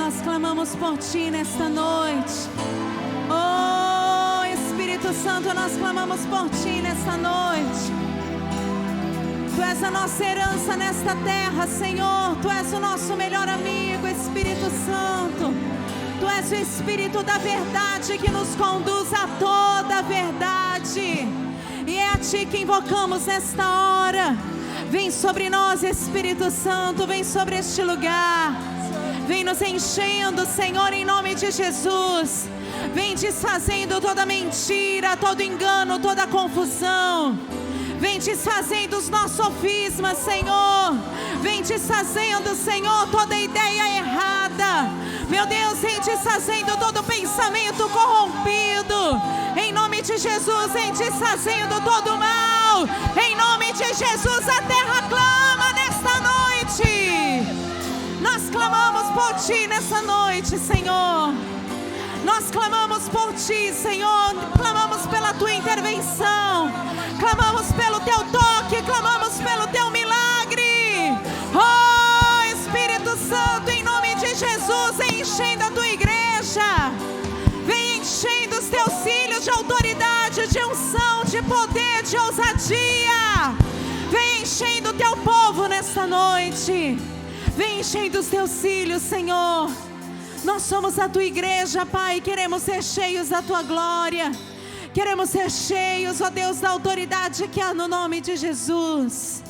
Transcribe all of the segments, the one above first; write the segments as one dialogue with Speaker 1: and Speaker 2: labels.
Speaker 1: nós clamamos por Ti nesta noite. Oh, Espírito Santo, nós clamamos por Ti nesta noite. Tu és a nossa herança nesta terra, Senhor. Tu és o nosso melhor amigo, Espírito Santo. Tu és o Espírito da verdade que nos conduz a toda a verdade. E é a Ti que invocamos nesta hora. Vem sobre nós, Espírito Santo, vem sobre este lugar. Vem nos enchendo, Senhor, em nome de Jesus. Vem desfazendo toda mentira, todo engano, toda confusão. Vem desfazendo os nossos sofismas, Senhor. Vem desfazendo, Senhor, toda ideia errada. Meu Deus, vem desfazendo todo pensamento corrompido. Em nome de Jesus, vem desfazendo todo o mal. Em nome de Jesus, a terra clama nesta noite. Nós clamamos por Ti nessa noite, Senhor. Nós clamamos por Ti, Senhor. Clamamos pela Tua intervenção. Clamamos pelo Teu toque. Clamamos pelo Teu milagre. Oh, Espírito Santo, em nome de Jesus, vem enchendo a Tua igreja. Vem enchendo os Teus filhos de autoridade, de unção, de poder, de ousadia. Vem enchendo o Teu povo nesta noite. Vem enchendo os Teus filhos, Senhor. Nós somos a Tua igreja, Pai. Queremos ser cheios da Tua glória. Queremos ser cheios, ó Deus, da autoridade que há no nome de Jesus.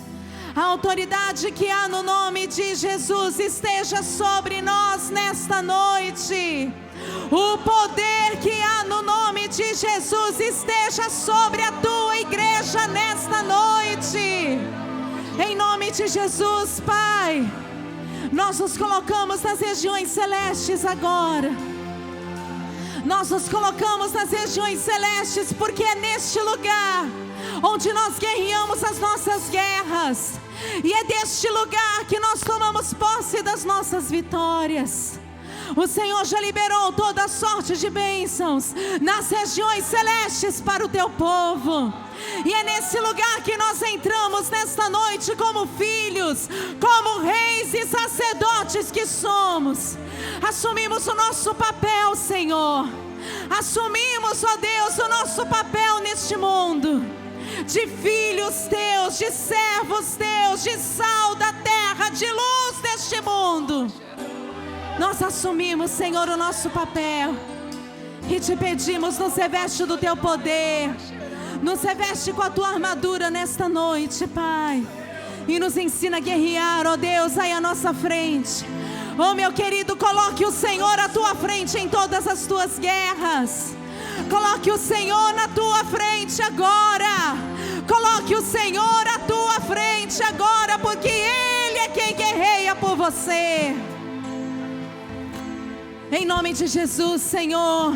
Speaker 1: A autoridade que há no nome de Jesus esteja sobre nós nesta noite. O poder que há no nome de Jesus esteja sobre a Tua igreja nesta noite. Em nome de Jesus, Pai. Nós nos colocamos nas regiões celestes agora. Nós nos colocamos nas regiões celestes porque é neste lugar onde nós guerreamos as nossas guerras. E é deste lugar que nós tomamos posse das nossas vitórias. O Senhor já liberou toda sorte de bênçãos nas regiões celestes para o Teu povo. E é nesse lugar que nós entramos nesta noite como filhos, como reis e sacerdotes que somos. Assumimos o nosso papel, Senhor. Assumimos, ó Deus, o nosso papel neste mundo. De filhos Teus, de servos Teus, de sal da terra, de luz deste mundo. Nós assumimos, Senhor, o nosso papel. E Te pedimos, nos reveste do Teu poder. Nos reveste com a Tua armadura nesta noite, Pai. E nos ensina a guerrear, ó Deus, aí à nossa frente. Oh, meu querido, coloque o Senhor à Tua frente em todas as Tuas guerras. Coloque o Senhor na Tua frente agora. Coloque o Senhor à Tua frente agora, porque Ele é quem guerreia por você. Em nome de Jesus, Senhor.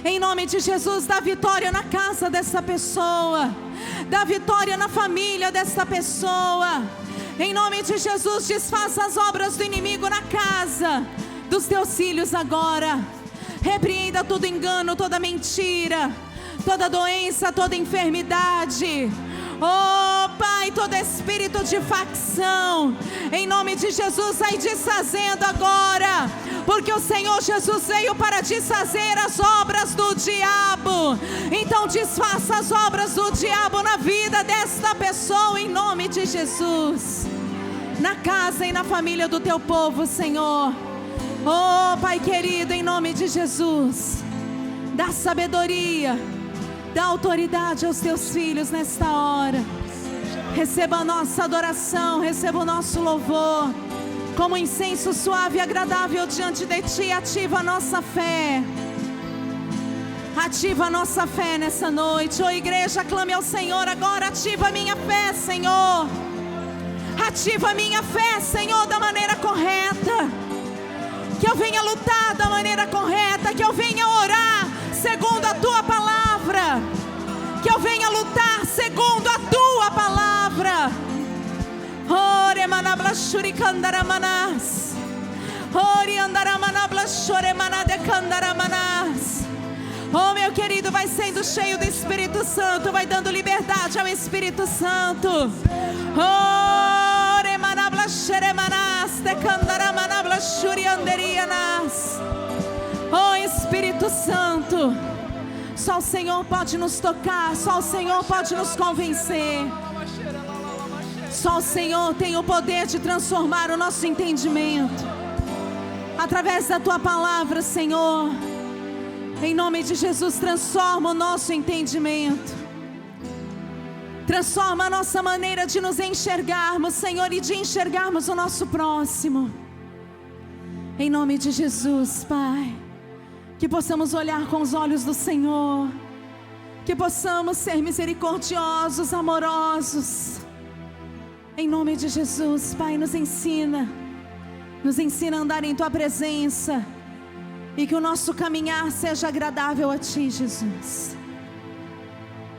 Speaker 1: Em nome de Jesus, dá vitória na casa dessa pessoa. Dá vitória na família dessa pessoa. Em nome de Jesus, desfaça as obras do inimigo na casa dos Teus filhos agora. Repreenda todo engano, toda mentira, toda doença, toda enfermidade. Oh, Pai, todo espírito de facção, em nome de Jesus, vai desfazendo agora. Porque o Senhor Jesus veio para desfazer as obras do diabo. Então desfaça as obras do diabo na vida desta pessoa, em nome de Jesus. Na casa e na família do Teu povo, Senhor. Oh, Pai querido, em nome de Jesus, dá sabedoria, dá autoridade aos Teus filhos nesta hora. Receba a nossa adoração, receba o nosso louvor como incenso suave e agradável diante de Ti. Ativa a nossa fé. Ativa a nossa fé nessa noite. Oh, igreja, clame ao Senhor agora. Ativa a minha fé, Senhor. Ativa a minha fé, Senhor, da maneira correta. Que eu venha lutar da maneira correta. Que eu venha orar segundo a Tua palavra. Que eu venha lutar segundo a Tua palavra. Ore manabla shurikandaramanás. Ore andaramanabla shoremanade candaramanás. Oh, meu querido, vai sendo cheio do Espírito Santo. Vai dando liberdade ao Espírito Santo. Ore manabla sheremanás de candaramanabla Oh Espírito Santo, só o Senhor pode nos tocar, só o Senhor pode nos convencer. Só o Senhor tem o poder de transformar o nosso entendimento. Através da Tua palavra, Senhor, em nome de Jesus, transforma o nosso entendimento. Transforma a nossa maneira de nos enxergarmos, Senhor, e de enxergarmos o nosso próximo. Em nome de Jesus, Pai, que possamos olhar com os olhos do Senhor, que possamos ser misericordiosos, amorosos. Em nome de Jesus, Pai, nos ensina a andar em Tua presença, e que o nosso caminhar seja agradável a Ti, Jesus.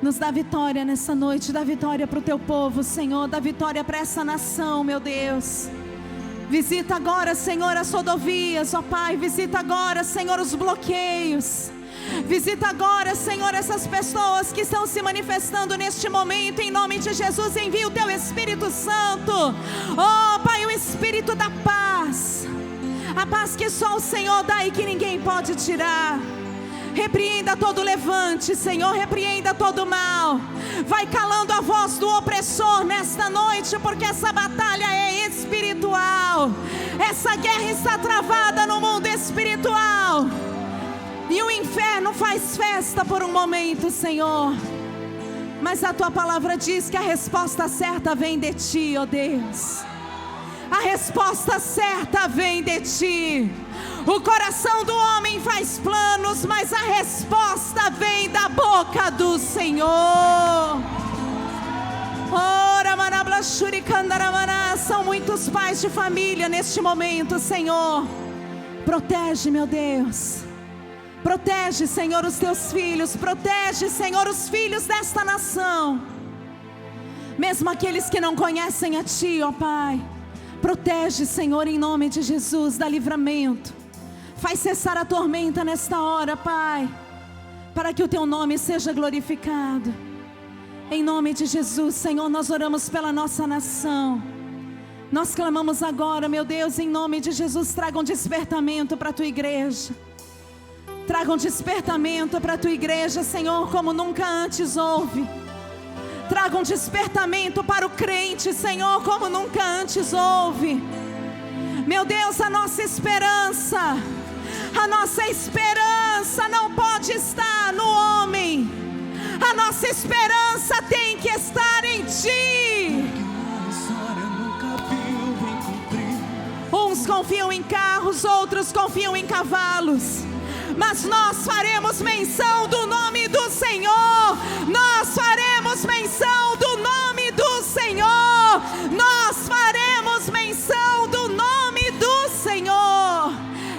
Speaker 1: Nos dá vitória nessa noite, dá vitória para o Teu povo, Senhor, dá vitória para essa nação, meu Deus. Visita agora, Senhor, as rodovias, ó Pai, visita agora, Senhor, os bloqueios. Visita agora, Senhor, essas pessoas que estão se manifestando neste momento. Em nome de Jesus, envia o Teu Espírito Santo. Oh Pai, o Espírito da paz, a paz que só o Senhor dá e que ninguém pode tirar. Repreenda todo levante, Senhor, repreenda todo mal. Vai calando a voz do opressor nesta noite, porque essa batalha é espiritual. Essa guerra está travada no mundo espiritual, e o inferno faz festa por um momento, Senhor. Mas a Tua palavra diz que a resposta certa vem de Ti, ó Deus. A resposta certa vem de Ti. O coração do homem faz planos, mas a resposta vem da boca do Senhor. São muitos pais de família neste momento, Senhor. Protege, meu Deus. Protege, Senhor, os Teus filhos. Protege, Senhor, os filhos desta nação. Mesmo aqueles que não conhecem a Ti, ó Pai. Protege, Senhor, em nome de Jesus, dá livramento. Faz cessar a tormenta nesta hora, Pai, para que o Teu nome seja glorificado. Em nome de Jesus, Senhor, nós oramos pela nossa nação. Nós clamamos agora, meu Deus, em nome de Jesus, traga um despertamento para a Tua igreja. Traga um despertamento para a Tua igreja, Senhor, como nunca antes houve. Traga um despertamento para o crente, Senhor, como nunca antes houve. Meu Deus, a nossa esperança não pode estar no homem. A nossa esperança tem que estar em Ti. Uns confiam em carros, outros confiam em cavalos, mas nós faremos menção do nome do Senhor. Nós faremos menção do nome do Senhor. Nós faremos menção do nome do Senhor.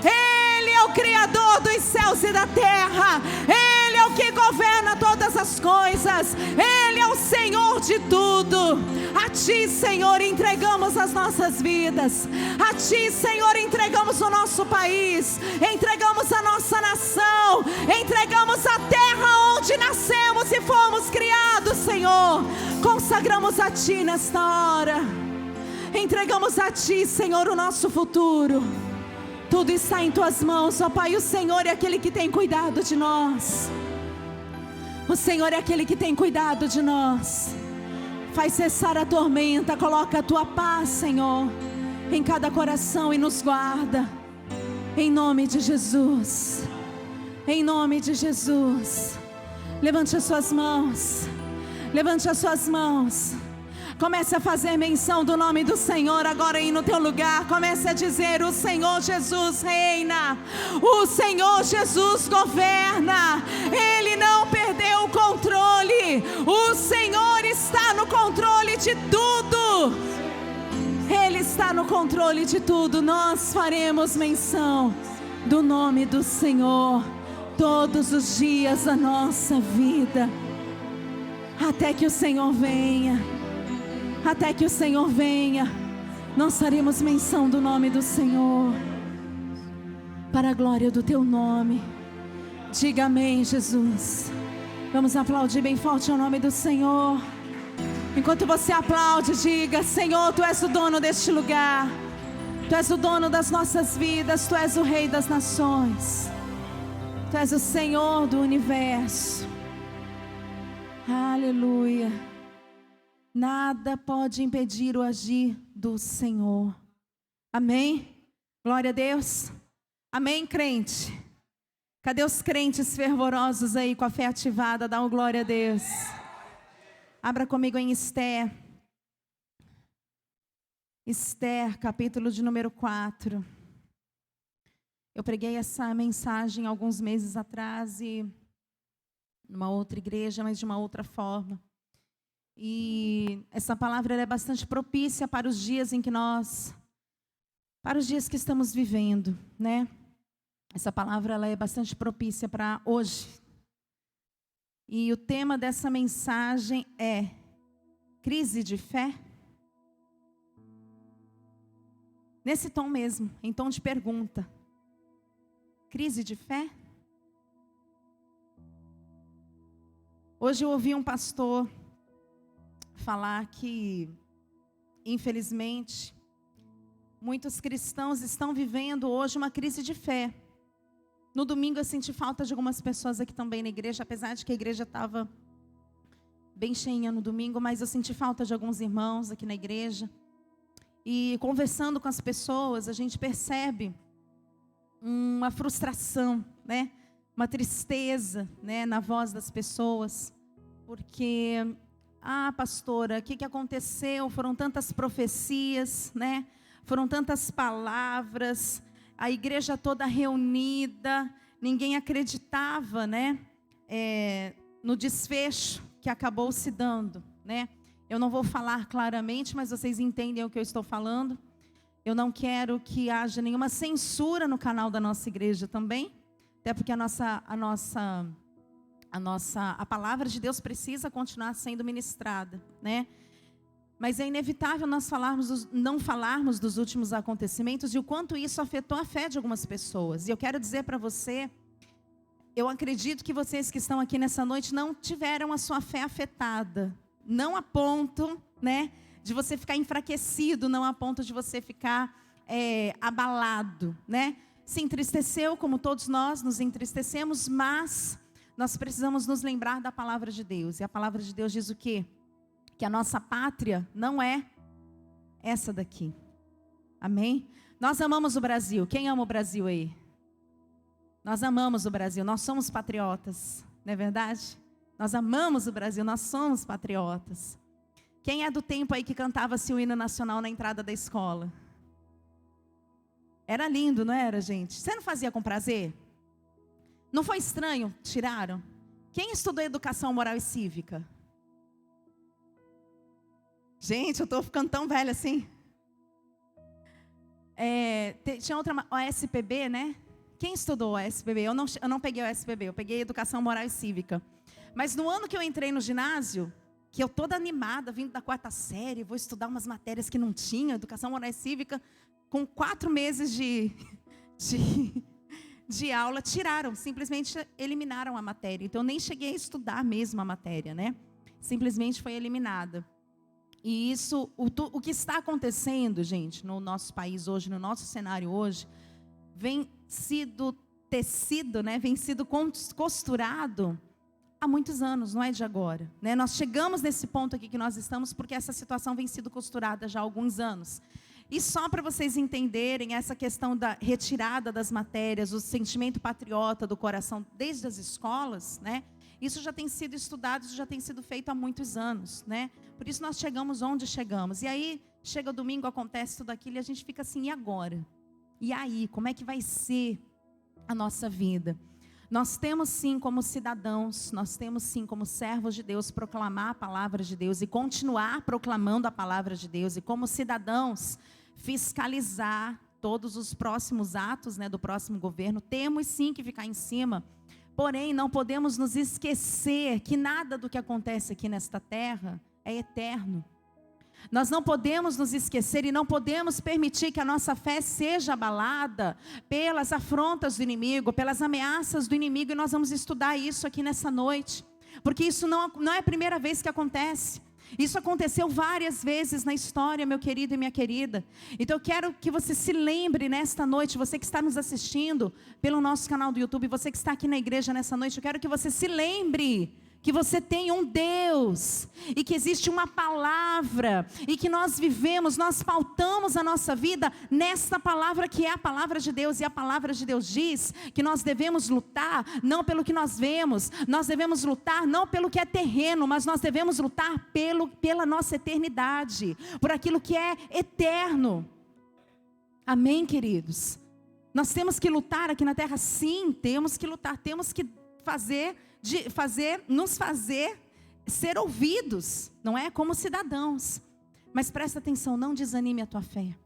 Speaker 1: Ele é o Criador dos céus e da terra. Ele é o que governa todas as coisas. Ele é o Senhor de tudo. A Ti, Senhor, entregamos as nossas vidas. A Ti, Senhor, entregamos o nosso país. Entregamos a nossa nação. Entregamos a terra onde nascemos e fomos criados, Senhor. Consagramos a Ti nesta hora. Entregamos a Ti, Senhor, o nosso futuro. Tudo está em Tuas mãos, ó Pai. O Senhor é aquele que tem cuidado de nós. O Senhor é aquele que tem cuidado de nós. Faz cessar a tormenta, coloca a Tua paz, Senhor, em cada coração e nos guarda. Em nome de Jesus. Em nome de Jesus. Levante as suas mãos. Levante as suas mãos. Comece a fazer menção do nome do Senhor agora aí no teu lugar. Comece a dizer: o Senhor Jesus reina. O Senhor Jesus governa. Ele não perdeu o controle. O Senhor está no controle de tudo. Ele está no controle de tudo. Nós faremos menção do nome do Senhor todos os dias da nossa vida, até que o Senhor venha. Até que o Senhor venha, nós faremos menção do nome do Senhor, para a glória do Teu nome. Diga amém, Jesus. Vamos aplaudir bem forte o nome do Senhor. Enquanto você aplaude, diga: Senhor, Tu és o dono deste lugar. Tu és o dono das nossas vidas, Tu és o Rei das nações, Tu és o Senhor do universo. Aleluia. Nada pode impedir o agir do Senhor. Amém? Glória a Deus. Amém, crente? Cadê os crentes fervorosos aí com a fé ativada? Dá um glória a Deus. Abra comigo em Esther. Esther, capítulo de número 4. Eu preguei essa mensagem alguns meses atrás e numa outra igreja, mas de uma outra forma. E essa palavra ela é bastante propícia para os dias em que para os dias que estamos vivendo, né? Essa palavra ela é bastante propícia para hoje. E o tema dessa mensagem é crise de fé. Nesse tom mesmo, em tom de pergunta. Crise de fé? Hoje eu ouvi um pastor falar que, infelizmente, muitos cristãos estão vivendo hoje uma crise de fé. No domingo eu senti falta de algumas pessoas aqui também na igreja, apesar de que a igreja estava bem cheinha no domingo, mas eu senti falta de alguns irmãos aqui na igreja. E conversando com as pessoas, a gente percebe uma frustração, né? Uma tristeza, né? Na voz das pessoas. Porque, pastora, o que aconteceu? Foram tantas profecias, né? Foram tantas palavras, a igreja toda reunida, ninguém acreditava, né? No desfecho que acabou se dando, né? Eu não vou falar claramente, mas vocês entendem o que eu estou falando. Eu não quero que haja nenhuma censura no canal da nossa igreja também, até porque a palavra de Deus precisa continuar sendo ministrada, né? Mas é inevitável nós não falarmos dos últimos acontecimentos e o quanto isso afetou a fé de algumas pessoas. E eu quero dizer para você, eu acredito que vocês que estão aqui nessa noite não tiveram a sua fé afetada. Não a ponto, né, de você ficar enfraquecido, não a ponto de você ficar abalado, né? Se entristeceu, como todos nós nos entristecemos, mas nós precisamos nos lembrar da palavra de Deus. E a palavra de Deus diz o quê? Que a nossa pátria não é essa daqui. Amém? Nós amamos o Brasil. Quem ama o Brasil aí? Nós amamos o Brasil. Nós somos patriotas. Não é verdade? Nós amamos o Brasil, nós somos patriotas. Quem é do tempo aí que cantava-se o hino nacional na entrada da escola? Era lindo, não era, gente? Você não fazia com prazer? Não foi estranho? Tiraram? Quem estudou educação moral e cívica? Gente, eu estou ficando tão velha assim. Tinha outra, OSPB, né? Quem estudou OSPB? Eu não peguei OSPB, eu peguei educação moral e cívica. Mas no ano que eu entrei no ginásio, que eu toda animada, vindo da 4ª série, vou estudar umas matérias que não tinha, educação moral e cívica, com 4 meses de aula, tiraram, simplesmente eliminaram a matéria. Então eu nem cheguei a estudar mesmo a matéria, né? Simplesmente foi eliminada. E isso, o que está acontecendo, gente, no nosso país hoje, no nosso cenário hoje, vem sido tecido, né? Vem sido costurado há muitos anos, não é de agora, né? Nós chegamos nesse ponto aqui que nós estamos porque essa situação vem sido costurada já há alguns anos. E só para vocês entenderem essa questão da retirada das matérias, o sentimento patriota do coração desde as escolas, né? Isso já tem sido estudado, isso já tem sido feito há muitos anos, né? Por isso nós chegamos onde chegamos. E aí, chega o domingo, acontece tudo aquilo e a gente fica assim, e agora? E aí, como é que vai ser a nossa vida? Nós temos sim como cidadãos, nós temos sim como servos de Deus proclamar a palavra de Deus e continuar proclamando a palavra de Deus. E como cidadãos fiscalizar todos os próximos atos, né, do próximo governo. Temos sim que ficar em cima. Porém, não podemos nos esquecer que nada do que acontece aqui nesta terra é eterno. Nós não podemos nos esquecer e não podemos permitir que a nossa fé seja abalada pelas afrontas do inimigo, pelas ameaças do inimigo. E nós vamos estudar isso aqui nessa noite, porque isso não é a primeira vez que acontece. Isso aconteceu várias vezes na história, meu querido e minha querida. Então eu quero que você se lembre nesta noite, você que está nos assistindo pelo nosso canal do YouTube, você que está aqui na igreja nessa noite, eu quero que você se lembre que você tem um Deus, e que existe uma palavra, e que nós vivemos, nós pautamos a nossa vida nesta palavra que é a palavra de Deus, e a palavra de Deus diz que nós devemos lutar não pelo que nós vemos, nós devemos lutar não pelo que é terreno, mas nós devemos lutar pela nossa eternidade, por aquilo que é eterno. Amém, queridos? Nós temos que lutar aqui na terra, sim, temos que lutar, temos que nos fazer ser ouvidos, não é? Como cidadãos. Mas presta atenção, não desanime a tua fé.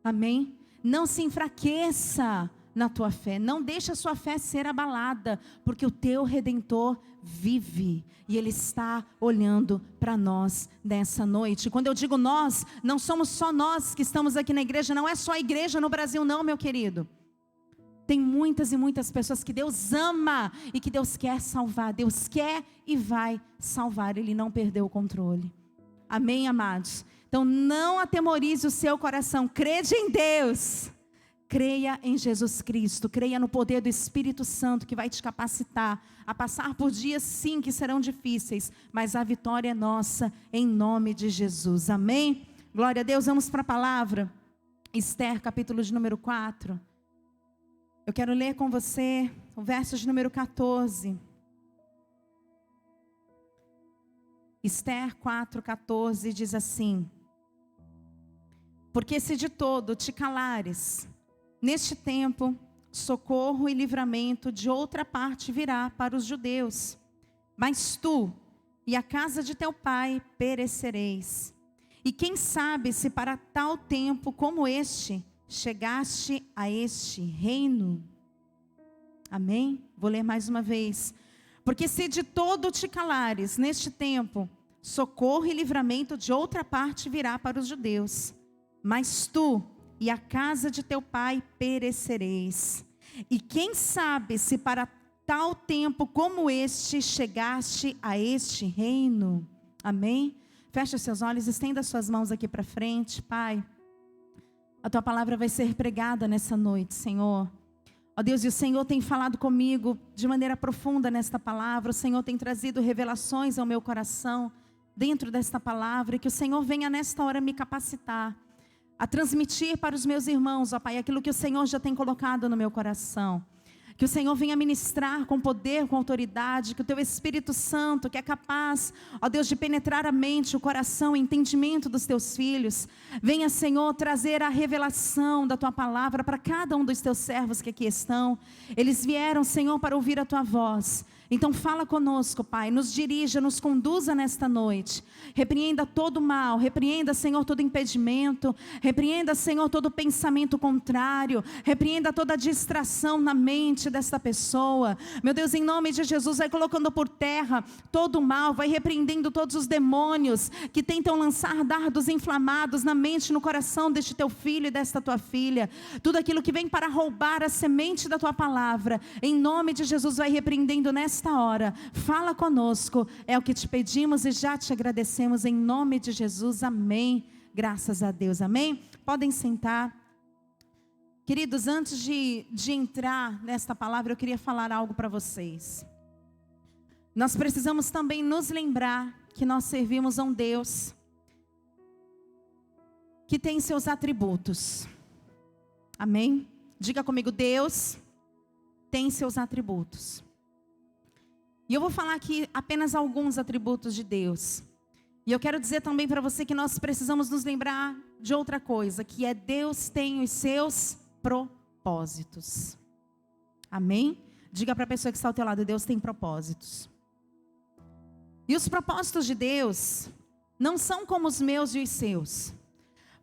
Speaker 1: Amém? Não se enfraqueça na tua fé. Não deixe a sua fé ser abalada, porque o teu Redentor vive e Ele está olhando para nós nessa noite. Quando eu digo nós, não somos só nós que estamos aqui na igreja, não é só a igreja no Brasil não, meu querido. Tem muitas e muitas pessoas que Deus ama e que Deus quer salvar. Deus quer e vai salvar. Ele não perdeu o controle. Amém, amados? Então não atemorize o seu coração. Crede em Deus. Creia em Jesus Cristo. Creia no poder do Espírito Santo que vai te capacitar a passar por dias sim que serão difíceis. Mas a vitória é nossa em nome de Jesus. Amém? Glória a Deus. Vamos para a palavra. Esther, capítulo de número 4. Eu quero ler com você o verso de número 14. Esther 4:14 diz assim: porque se de todo te calares, neste tempo, socorro e livramento de outra parte virá para os judeus. Mas tu e a casa de teu pai perecereis. E quem sabe se para tal tempo como este chegaste a este reino. Amém? Vou ler mais uma vez. Porque se de todo te calares neste tempo, socorro e livramento de outra parte virá para os judeus. Mas tu e a casa de teu pai perecereis. E quem sabe se para tal tempo como este chegaste a este reino. Amém? Feche os seus olhos, estenda suas mãos aqui para frente, Pai. A tua palavra vai ser pregada nessa noite, Senhor. Ó Deus, e o Senhor tem falado comigo de maneira profunda nesta palavra. O Senhor tem trazido revelações ao meu coração dentro desta palavra. E que o Senhor venha nesta hora me capacitar a transmitir para os meus irmãos, ó Pai, aquilo que o Senhor já tem colocado no meu coração. Que o Senhor venha ministrar com poder, com autoridade, que o Teu Espírito Santo, que é capaz, ó Deus, de penetrar a mente, o coração, o entendimento dos Teus filhos, venha, Senhor, trazer a revelação da Tua palavra para cada um dos Teus servos que aqui estão. Eles vieram, Senhor, para ouvir a Tua voz. Então fala conosco, Pai, nos dirija, nos conduza nesta noite. Repreenda todo mal, repreenda, Senhor, todo impedimento, repreenda, Senhor, todo pensamento contrário, repreenda toda distração na mente desta pessoa. Meu Deus, em nome de Jesus, vai colocando por terra todo o mal, vai repreendendo todos os demônios que tentam lançar dardos inflamados na mente, no coração deste teu filho e desta tua filha. Tudo aquilo que vem para roubar a semente da tua palavra, em nome de Jesus, vai repreendendo nesta hora. Fala conosco, é o que te pedimos e já te agradecemos em nome de Jesus, amém. Graças a Deus, amém. Podem sentar. Queridos, antes de entrar nesta palavra, eu queria falar algo para vocês. Nós precisamos também nos lembrar que nós servimos a um Deus que tem seus atributos. Amém? Diga comigo, Deus tem seus atributos. E eu vou falar aqui apenas alguns atributos de Deus. E eu quero dizer também para você que nós precisamos nos lembrar de outra coisa, que é Deus tem os seus propósitos. Amém? Diga para a pessoa que está ao teu lado, Deus tem propósitos. E os propósitos de Deus não são como os meus e os seus.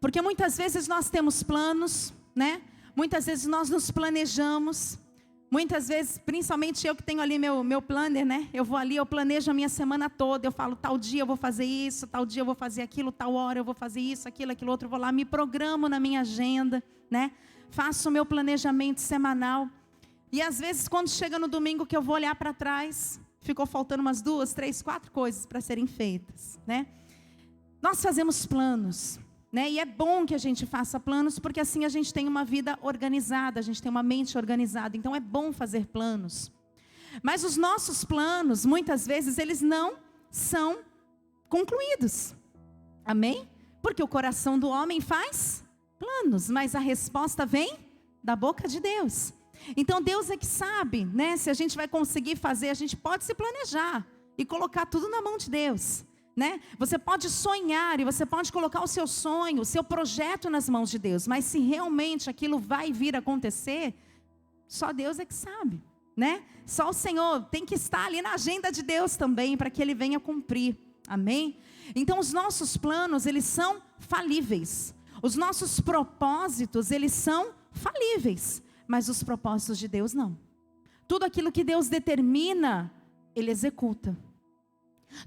Speaker 1: Porque muitas vezes nós temos planos, né? Muitas vezes nós nos planejamos. Muitas vezes, principalmente eu que tenho ali meu planner, né? Eu vou ali, eu planejo a minha semana toda. Eu falo, tal dia eu vou fazer isso, tal dia eu vou fazer aquilo, tal hora eu vou fazer isso, aquilo outro. Eu vou lá, me programo na minha agenda, né? Faço o meu planejamento semanal. E às vezes, quando chega no domingo que eu vou olhar para trás, ficou faltando umas 2, 3, 4 coisas para serem feitas, né? Nós fazemos planos, né? E é bom que a gente faça planos, porque assim a gente tem uma vida organizada, a gente tem uma mente organizada. Então é bom fazer planos. Mas os nossos planos, muitas vezes, eles não são concluídos. Amém? Porque o coração do homem faz planos, mas a resposta vem da boca de Deus. Então Deus é que sabe, né? Se a gente vai conseguir fazer, a gente pode se planejar e colocar tudo na mão de Deus, né? Você pode sonhar e você pode colocar o seu sonho, o seu projeto nas mãos de Deus, mas se realmente aquilo vai vir a acontecer, só Deus é que sabe, né? Só o Senhor tem que estar ali na agenda de Deus também, para que Ele venha cumprir, amém? Então os nossos planos, eles são falíveis, os nossos propósitos, eles são falíveis, mas os propósitos de Deus não. Tudo aquilo que Deus determina, Ele executa.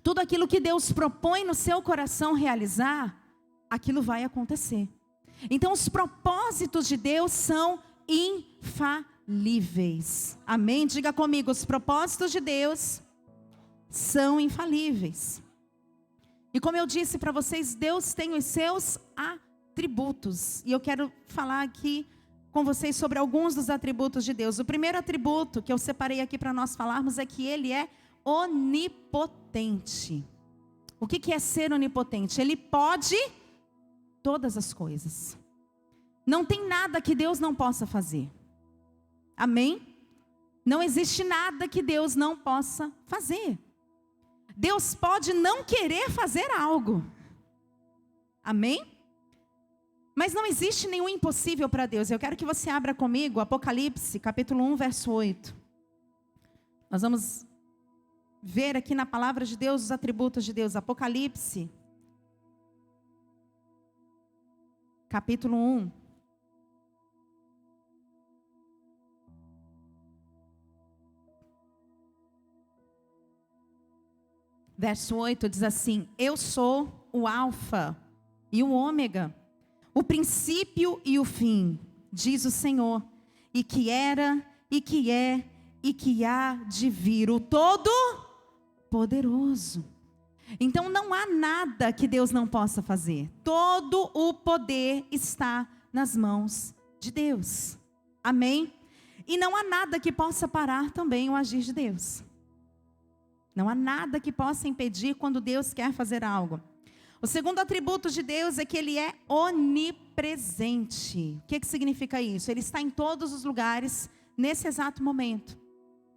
Speaker 1: Tudo aquilo que Deus propõe no seu coração realizar, aquilo vai acontecer. Então os propósitos de Deus são infalíveis. Amém? Diga comigo, os propósitos de Deus são infalíveis. E como eu disse para vocês, Deus tem os seus atributos. E eu quero falar aqui com vocês sobre alguns dos atributos de Deus. O primeiro atributo que eu separei aqui para nós falarmos é que Ele é onipotente. O que é ser onipotente? Ele pode todas as coisas. Não tem nada que Deus não possa fazer. Amém? Não existe nada que Deus não possa fazer. Deus pode não querer fazer algo. Amém? Mas não existe nenhum impossível para Deus. Eu quero que você abra comigo Apocalipse, capítulo 1, verso 8. Nós vamos ver aqui na palavra de Deus os atributos de Deus. Apocalipse, capítulo 1. Verso 8 diz assim: Eu sou o Alfa e o Ômega, o princípio e o fim, diz o Senhor, e que era, e que é, e que há de vir, o Todo-Poderoso. Então não há nada que Deus não possa fazer. Todo o poder está nas mãos de Deus. Amém? E não há nada que possa parar também o agir de Deus. Não há nada que possa impedir quando Deus quer fazer algo. O segundo atributo de Deus é que Ele é onipresente. O que significa isso? Ele está em todos os lugares, nesse exato momento.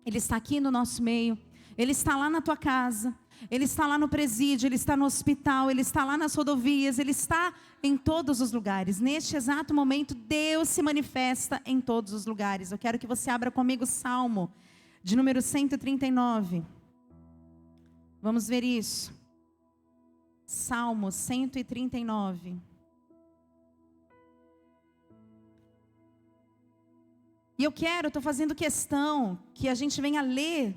Speaker 1: Ele está aqui no nosso meio, Ele está lá na tua casa, Ele está lá no presídio, Ele está no hospital, Ele está lá nas rodovias, Ele está em todos os lugares. Neste exato momento, Deus se manifesta em todos os lugares. Eu quero que você abra comigo o Salmo de número 139. Vamos ver isso. Salmo 139. E eu estou fazendo questão que a gente venha ler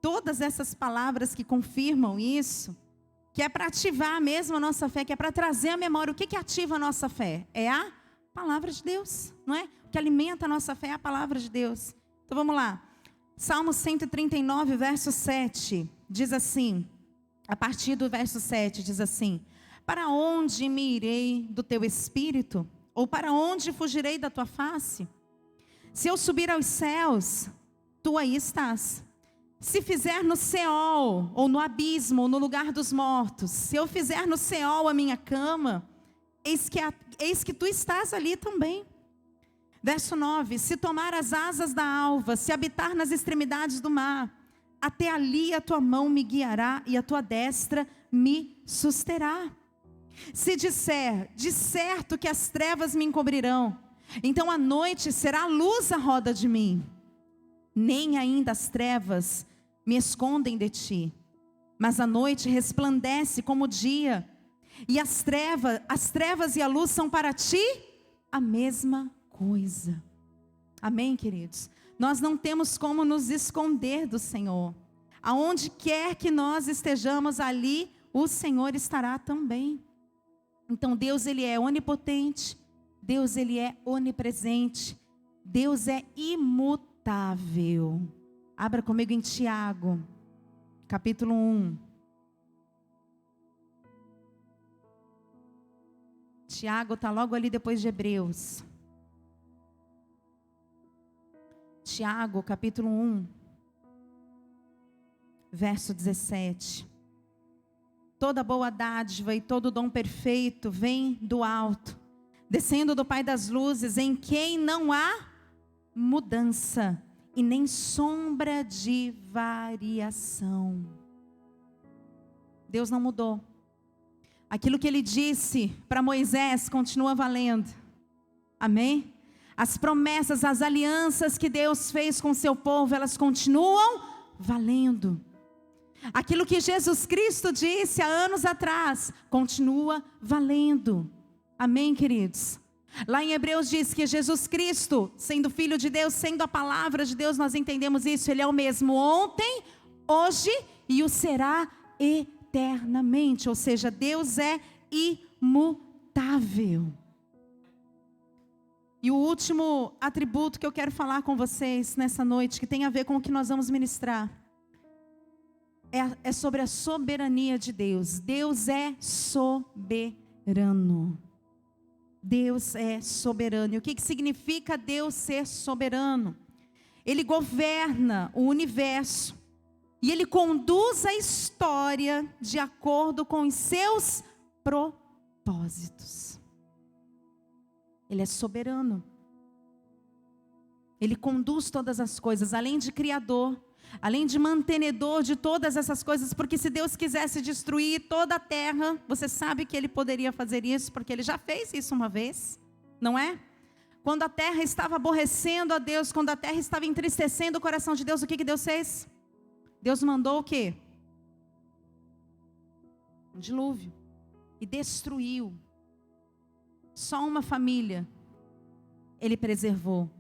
Speaker 1: todas essas palavras que confirmam isso, que é para ativar mesmo a nossa fé, que é para trazer à memória. O que ativa a nossa fé? É a palavra de Deus, não é? O que alimenta a nossa fé é a palavra de Deus. Então vamos lá. Salmo 139, verso 7, diz assim, a partir do verso 7, diz assim: Para onde me irei do teu espírito? Ou para onde fugirei da tua face? Se eu subir aos céus, tu aí estás. Se fizer no Seol, ou no abismo, ou no lugar dos mortos, se eu fizer no Seol a minha cama, eis que tu estás ali também. Verso 9: Se tomar as asas da alva, se habitar nas extremidades do mar, até ali a tua mão me guiará e a tua destra me susterá. Se disser, de certo que as trevas me encobrirão, então a noite será luz à roda de mim. Nem ainda as trevas me escondem de ti, mas a noite resplandece como o dia, e as trevas e a luz são para ti a mesma coisa. Amém, queridos? Nós não temos como nos esconder do Senhor. Aonde quer que nós estejamos, ali o Senhor estará também. Então Deus, Ele é onipotente. Deus, Ele é onipresente. Deus é imutável. Abra comigo em Tiago, capítulo 1. Tiago está logo ali depois de Hebreus. Tiago, capítulo 1, verso 17. Toda boa dádiva e todo dom perfeito vem do alto, descendo do Pai das luzes, em quem não há mudança e nem sombra de variação. Deus não mudou. Aquilo que Ele disse para Moisés continua valendo. Amém? As promessas, as alianças que Deus fez com o seu povo, elas continuam valendo. Aquilo que Jesus Cristo disse há anos atrás, continua valendo. Amém, queridos? Lá em Hebreus diz que Jesus Cristo, sendo Filho de Deus, sendo a palavra de Deus, nós entendemos isso. Ele é o mesmo ontem, hoje e o será eternamente. Ou seja, Deus é imutável. E o último atributo que eu quero falar com vocês nessa noite, que tem a ver com o que nós vamos ministrar, é sobre a soberania de Deus. Deus é soberano. Deus é soberano. E o que significa Deus ser soberano? Ele governa o universo e Ele conduz a história de acordo com os seus propósitos. Ele é soberano. Ele conduz todas as coisas, além de criador, além de mantenedor de todas essas coisas, porque se Deus quisesse destruir toda a terra, você sabe que Ele poderia fazer isso, porque Ele já fez isso uma vez, não é? Quando a terra estava aborrecendo a Deus, quando a terra estava entristecendo o coração de Deus, o que Deus fez? Deus mandou o quê? Um dilúvio. E destruiu. Só uma família Ele preservou,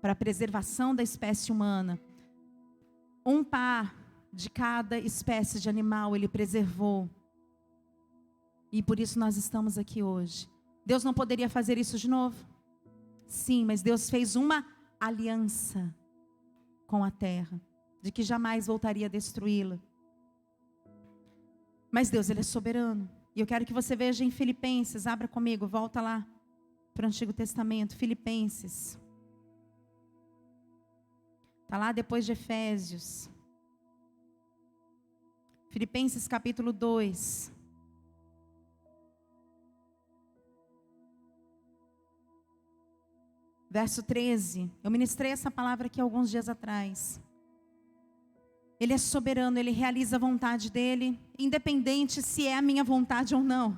Speaker 1: para a preservação da espécie humana. Um par de cada espécie de animal Ele preservou. E por isso nós estamos aqui hoje. Deus não poderia fazer isso de novo? Sim, mas Deus fez uma aliança com a terra, de que jamais voltaria a destruí-la. Mas Deus, Ele é soberano. E eu quero que você veja em Filipenses, abra comigo, volta lá para o Antigo Testamento, Filipenses. Está lá depois de Efésios. Filipenses capítulo 2. Verso 13. Eu ministrei essa palavra aqui alguns dias atrás. Ele é soberano, Ele realiza a vontade dEle, independente se é a minha vontade ou não.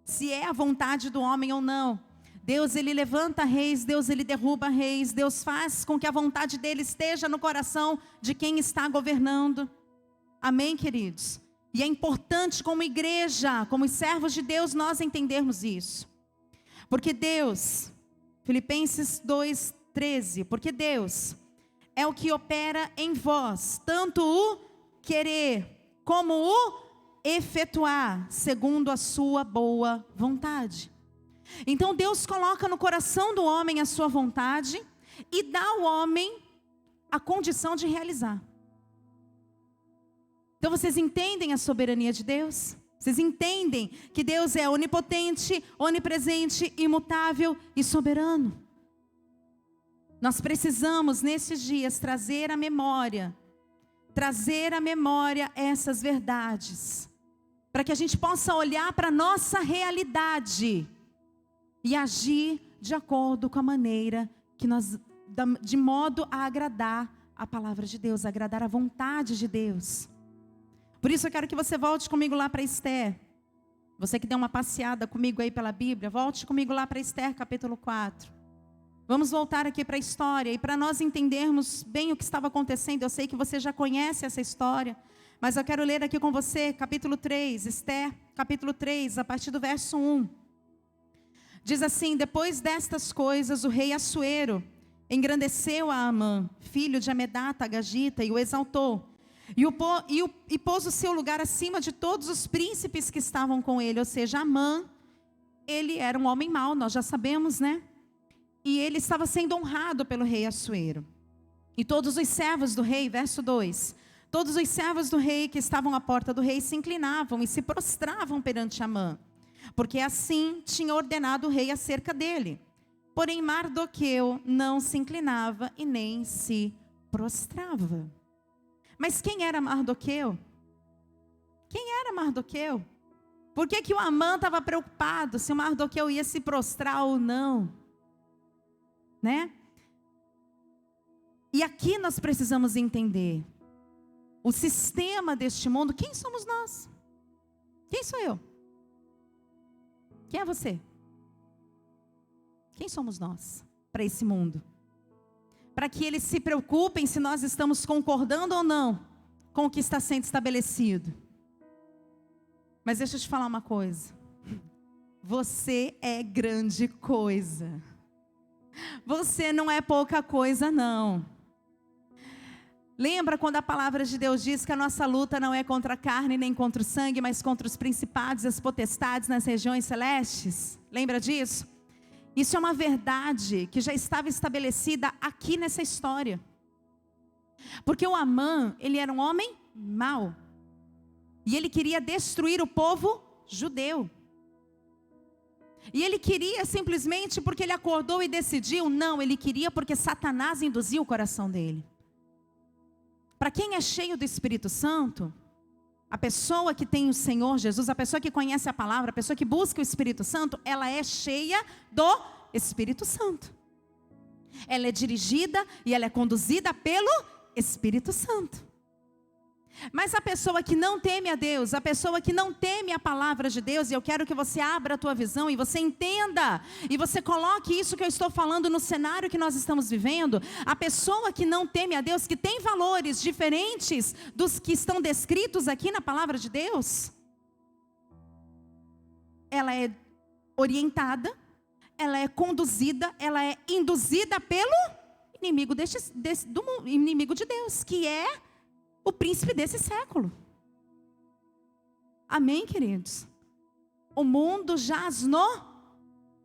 Speaker 1: Se é a vontade do homem ou não. Deus, Ele levanta reis, Deus, Ele derruba reis. Deus faz com que a vontade dEle esteja no coração de quem está governando. Amém, queridos? E é importante como igreja, como servos de Deus, nós entendermos isso. Porque Deus, Filipenses 2:13, porque Deus é o que opera em vós, tanto o querer como o efetuar, segundo a sua boa vontade. Então Deus coloca no coração do homem a sua vontade e dá ao homem a condição de realizar. Então vocês entendem a soberania de Deus? Vocês entendem que Deus é onipotente, onipresente, imutável e soberano? Nós precisamos nesses dias trazer à memória essas verdades, para que a gente possa olhar para a nossa realidade e agir de acordo com a maneira que nós, de modo a agradar a palavra de Deus, agradar a vontade de Deus. Por isso eu quero que você volte comigo lá para Esther. Você que deu uma passeada comigo aí pela Bíblia, volte comigo lá para Esther capítulo 4. Vamos voltar aqui para a história, e para nós entendermos bem o que estava acontecendo, eu sei que você já conhece essa história, mas eu quero ler aqui com você, capítulo 3, Esther, capítulo 3, a partir do verso 1. Diz assim: depois destas coisas, o rei Assuero engrandeceu a Amã, filho de Amedata, Agagita, e o exaltou, e pôs o seu lugar acima de todos os príncipes que estavam com ele. Ou seja, Amã, ele era um homem mau, nós já sabemos, né? E ele estava sendo honrado pelo rei Assuero. E todos os servos do rei, verso 2, todos os servos do rei que estavam à porta do rei se inclinavam e se prostravam perante Amã. porque assim tinha ordenado o rei acerca dele. Porém Mardoqueu não se inclinava e nem se prostrava. Mas quem era Mardoqueu? Quem era Mardoqueu? Por que o Amã estava preocupado se o Mardoqueu ia se prostrar ou não? Né? E aqui nós precisamos entender o sistema deste mundo. Quem somos nós? Quem sou eu? Quem é você? Quem somos nós para esse mundo? Para que eles se preocupem se nós estamos concordando ou não com o que está sendo estabelecido. Mas deixa eu te falar uma coisa. Você é grande coisa. Você não é pouca coisa, não. Lembra quando a palavra de Deus diz que a nossa luta não é contra a carne nem contra o sangue, mas contra os principados e as potestades nas regiões celestes? Lembra disso? Isso é uma verdade que já estava estabelecida aqui nessa história. Porque o Amã, ele era um homem mau. E ele queria destruir o povo judeu. E ele queria simplesmente porque ele acordou e decidiu? Não, ele queria porque Satanás induziu o coração dele. Para quem é cheio do Espírito Santo, a pessoa que tem o Senhor Jesus, a pessoa que conhece a palavra, a pessoa que busca o Espírito Santo, ela é cheia do Espírito Santo. Ela é dirigida e ela é conduzida pelo Espírito Santo. Mas a pessoa que não teme a Deus, a pessoa que não teme a palavra de Deus, e eu quero que você abra a tua visão e você entenda, e você coloque isso que eu estou falando no cenário que nós estamos vivendo. A pessoa que não teme a Deus, que tem valores diferentes dos que estão descritos aqui na palavra de Deus, ela é orientada, ela é conduzida, ela é induzida pelo inimigo inimigo de Deus, que é o príncipe desse século. Amém, queridos? O mundo jaz no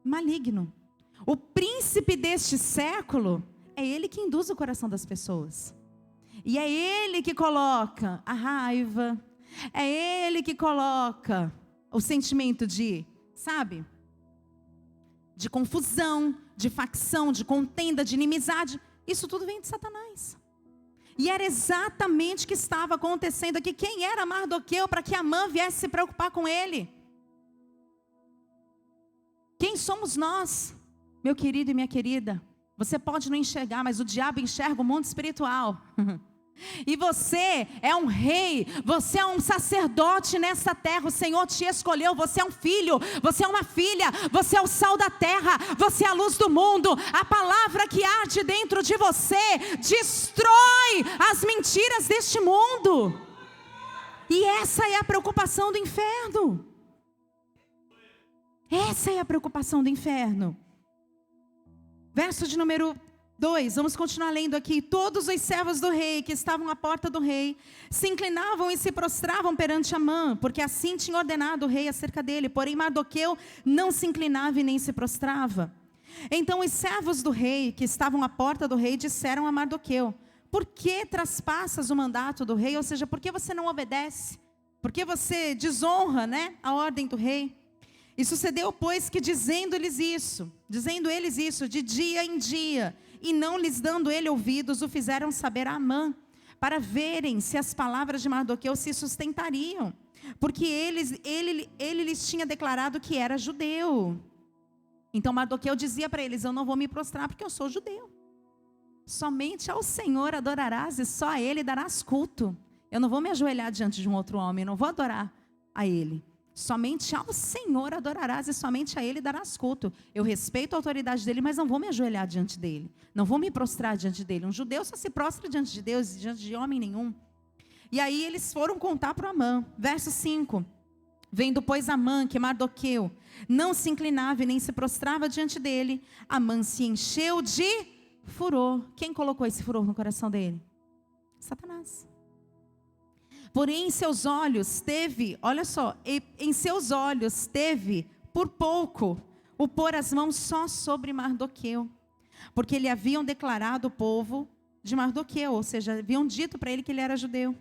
Speaker 1: maligno. O príncipe deste século é ele que induz o coração das pessoas. E é ele que coloca a raiva, é ele que coloca o sentimento de, sabe? De confusão, de facção, de contenda, de inimizade. Isso tudo vem de Satanás. E era exatamente o que estava acontecendo aqui. Quem era Mardoqueu para que Amã viesse se preocupar com ele? Quem somos nós, meu querido e minha querida? Você pode não enxergar, mas o diabo enxerga o mundo espiritual. E você é um rei, você é um sacerdote nessa terra. O Senhor te escolheu, você é um filho, você é uma filha, você é o sal da terra, você é a luz do mundo. A palavra que arde dentro de você destrói as mentiras deste mundo. E essa é a preocupação do inferno. Essa é a preocupação do inferno. Verso de número 2, vamos continuar lendo aqui. Todos os servos do rei que estavam à porta do rei se inclinavam e se prostravam perante Amã, porque assim tinha ordenado o rei acerca dele. Porém Mardoqueu não se inclinava e nem se prostrava. Então os servos do rei que estavam à porta do rei disseram a Mardoqueu: por que traspassas o mandato do rei? Ou seja, por que você não obedece? Por que você desonra, né, a ordem do rei? E sucedeu, pois, que dizendo eles isso, de dia em dia, e não lhes dando ele ouvidos, o fizeram saber a Amã, para verem se as palavras de Mardoqueu se sustentariam, porque ele lhes tinha declarado que era judeu. Então Mardoqueu dizia para eles: eu não vou me prostrar porque eu sou judeu. Somente ao Senhor adorarás e só a Ele darás culto. Eu não vou me ajoelhar diante de um outro homem, eu não vou adorar a Ele. Somente ao Senhor adorarás e somente a Ele darás culto. Eu respeito a autoridade dEle, mas não vou me ajoelhar diante dEle. Não vou me prostrar diante dEle. Um judeu só se prostra diante de Deus e diante de homem nenhum. E aí eles foram contar para Amã. Verso 5. Vendo, pois, Amã que Mardoqueu não se inclinava e nem se prostrava diante dele, Amã se encheu de furor. Quem colocou esse furor no coração dele? Satanás. Porém em seus olhos teve, olha só, em seus olhos teve por pouco o pôr as mãos só sobre Mardoqueu, porque lhe haviam declarado o povo de Mardoqueu, ou seja, haviam dito para ele que ele era judeu.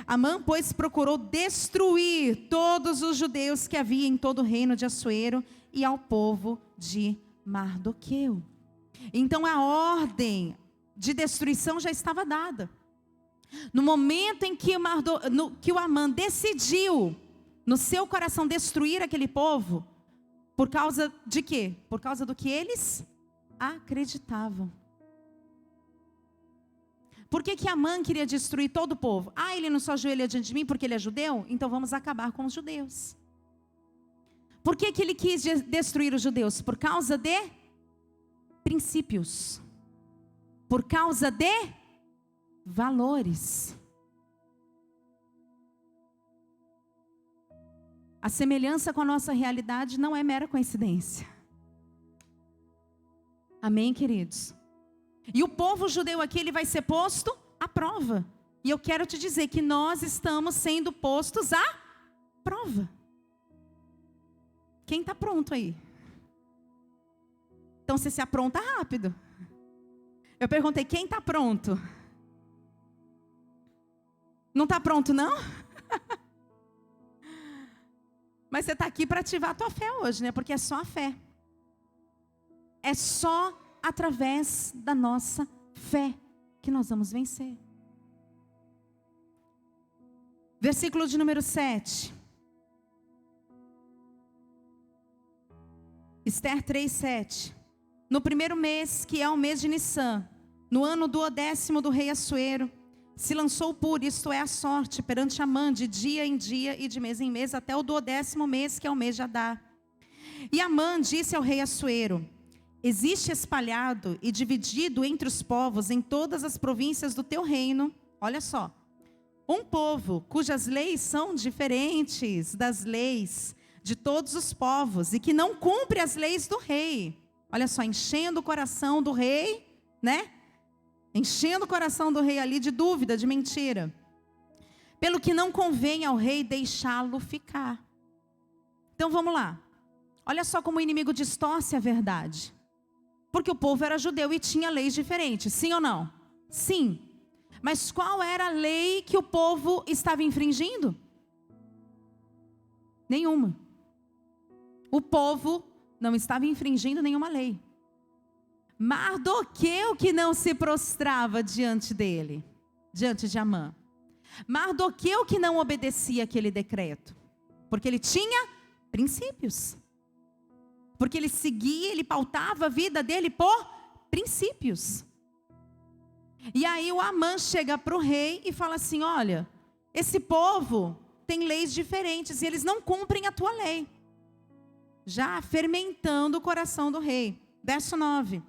Speaker 1: Amã, pois, procurou destruir todos os judeus que havia em todo o reino de Assuero e ao povo de Mardoqueu. Então a ordem de destruição já estava dada. No momento em que o Amã decidiu no seu coração destruir aquele povo, por causa de quê? Por causa do que eles acreditavam. Por que Amã queria destruir todo o povo? Ele não só ajoelha diante de mim porque ele é judeu? Então vamos acabar com os judeus. Por que ele quis destruir os judeus? Por causa de princípios. Por causa de valores. A semelhança com a nossa realidade não é mera coincidência. Amém, queridos? E o povo judeu aqui, ele vai ser posto à prova. E eu quero te dizer que nós estamos sendo postos à prova. Quem está pronto aí? Então você se apronta rápido. Eu perguntei, quem está pronto? Não está pronto não? Mas você está aqui para ativar a tua fé hoje, né? Porque é só a fé. É só através da nossa fé que nós vamos vencer. Versículo de número 7. Esther 3:7. No primeiro mês, que é o mês de Nissan, no ano 12º do rei Assuero, se lançou por, isto é, a sorte, perante Amã, de dia em dia e de mês em mês, até o 12º mês, que é o mês de Adar. E Amã disse ao rei Assuero: existe espalhado e dividido entre os povos em todas as províncias do teu reino, olha só, um povo cujas leis são diferentes das leis de todos os povos e que não cumpre as leis do rei. Olha só, enchendo o coração do rei, né? Enchendo o coração do rei ali de dúvida, de mentira. Pelo que não convém ao rei deixá-lo ficar. Então vamos lá. Olha só como o inimigo distorce a verdade. Porque o povo era judeu e tinha leis diferentes, sim ou não? Sim. Mas qual era a lei que o povo estava infringindo? Nenhuma. O povo não estava infringindo nenhuma lei. Mardoqueu que não se prostrava diante dele, diante de Amã. Mardoqueu que não obedecia aquele decreto, porque ele tinha princípios. Porque ele seguia, ele pautava a vida dele por princípios. E aí o Amã chega para o rei e fala assim: olha, esse povo tem leis diferentes e eles não cumprem a tua lei. Já fermentando o coração do rei. Verso 9.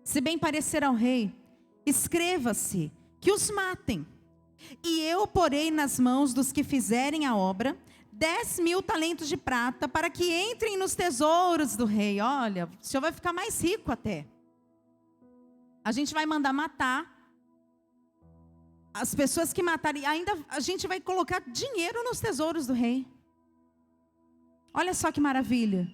Speaker 1: Se bem parecer ao rei, escreva-se que os matem. E eu porei nas mãos dos que fizerem a obra 10.000 talentos de prata para que entrem nos tesouros do rei. Olha, o senhor vai ficar mais rico até. A gente vai mandar matar as pessoas que matarem. Ainda a gente vai colocar dinheiro nos tesouros do rei. Olha só que maravilha.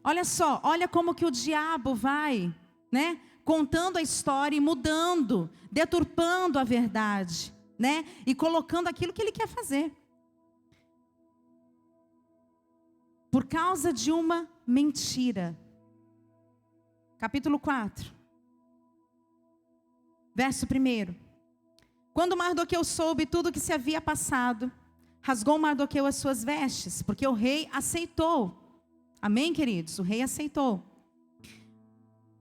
Speaker 1: Olha só, olha como que o diabo vai, né, contando a história e mudando, deturpando a verdade, né, e colocando aquilo que ele quer fazer. Por causa de uma mentira. Capítulo 4. Verso 1. Quando Mardoqueu soube tudo o que se havia passado, rasgou Mardoqueu as suas vestes, porque o rei aceitou. Amém, queridos? O rei aceitou.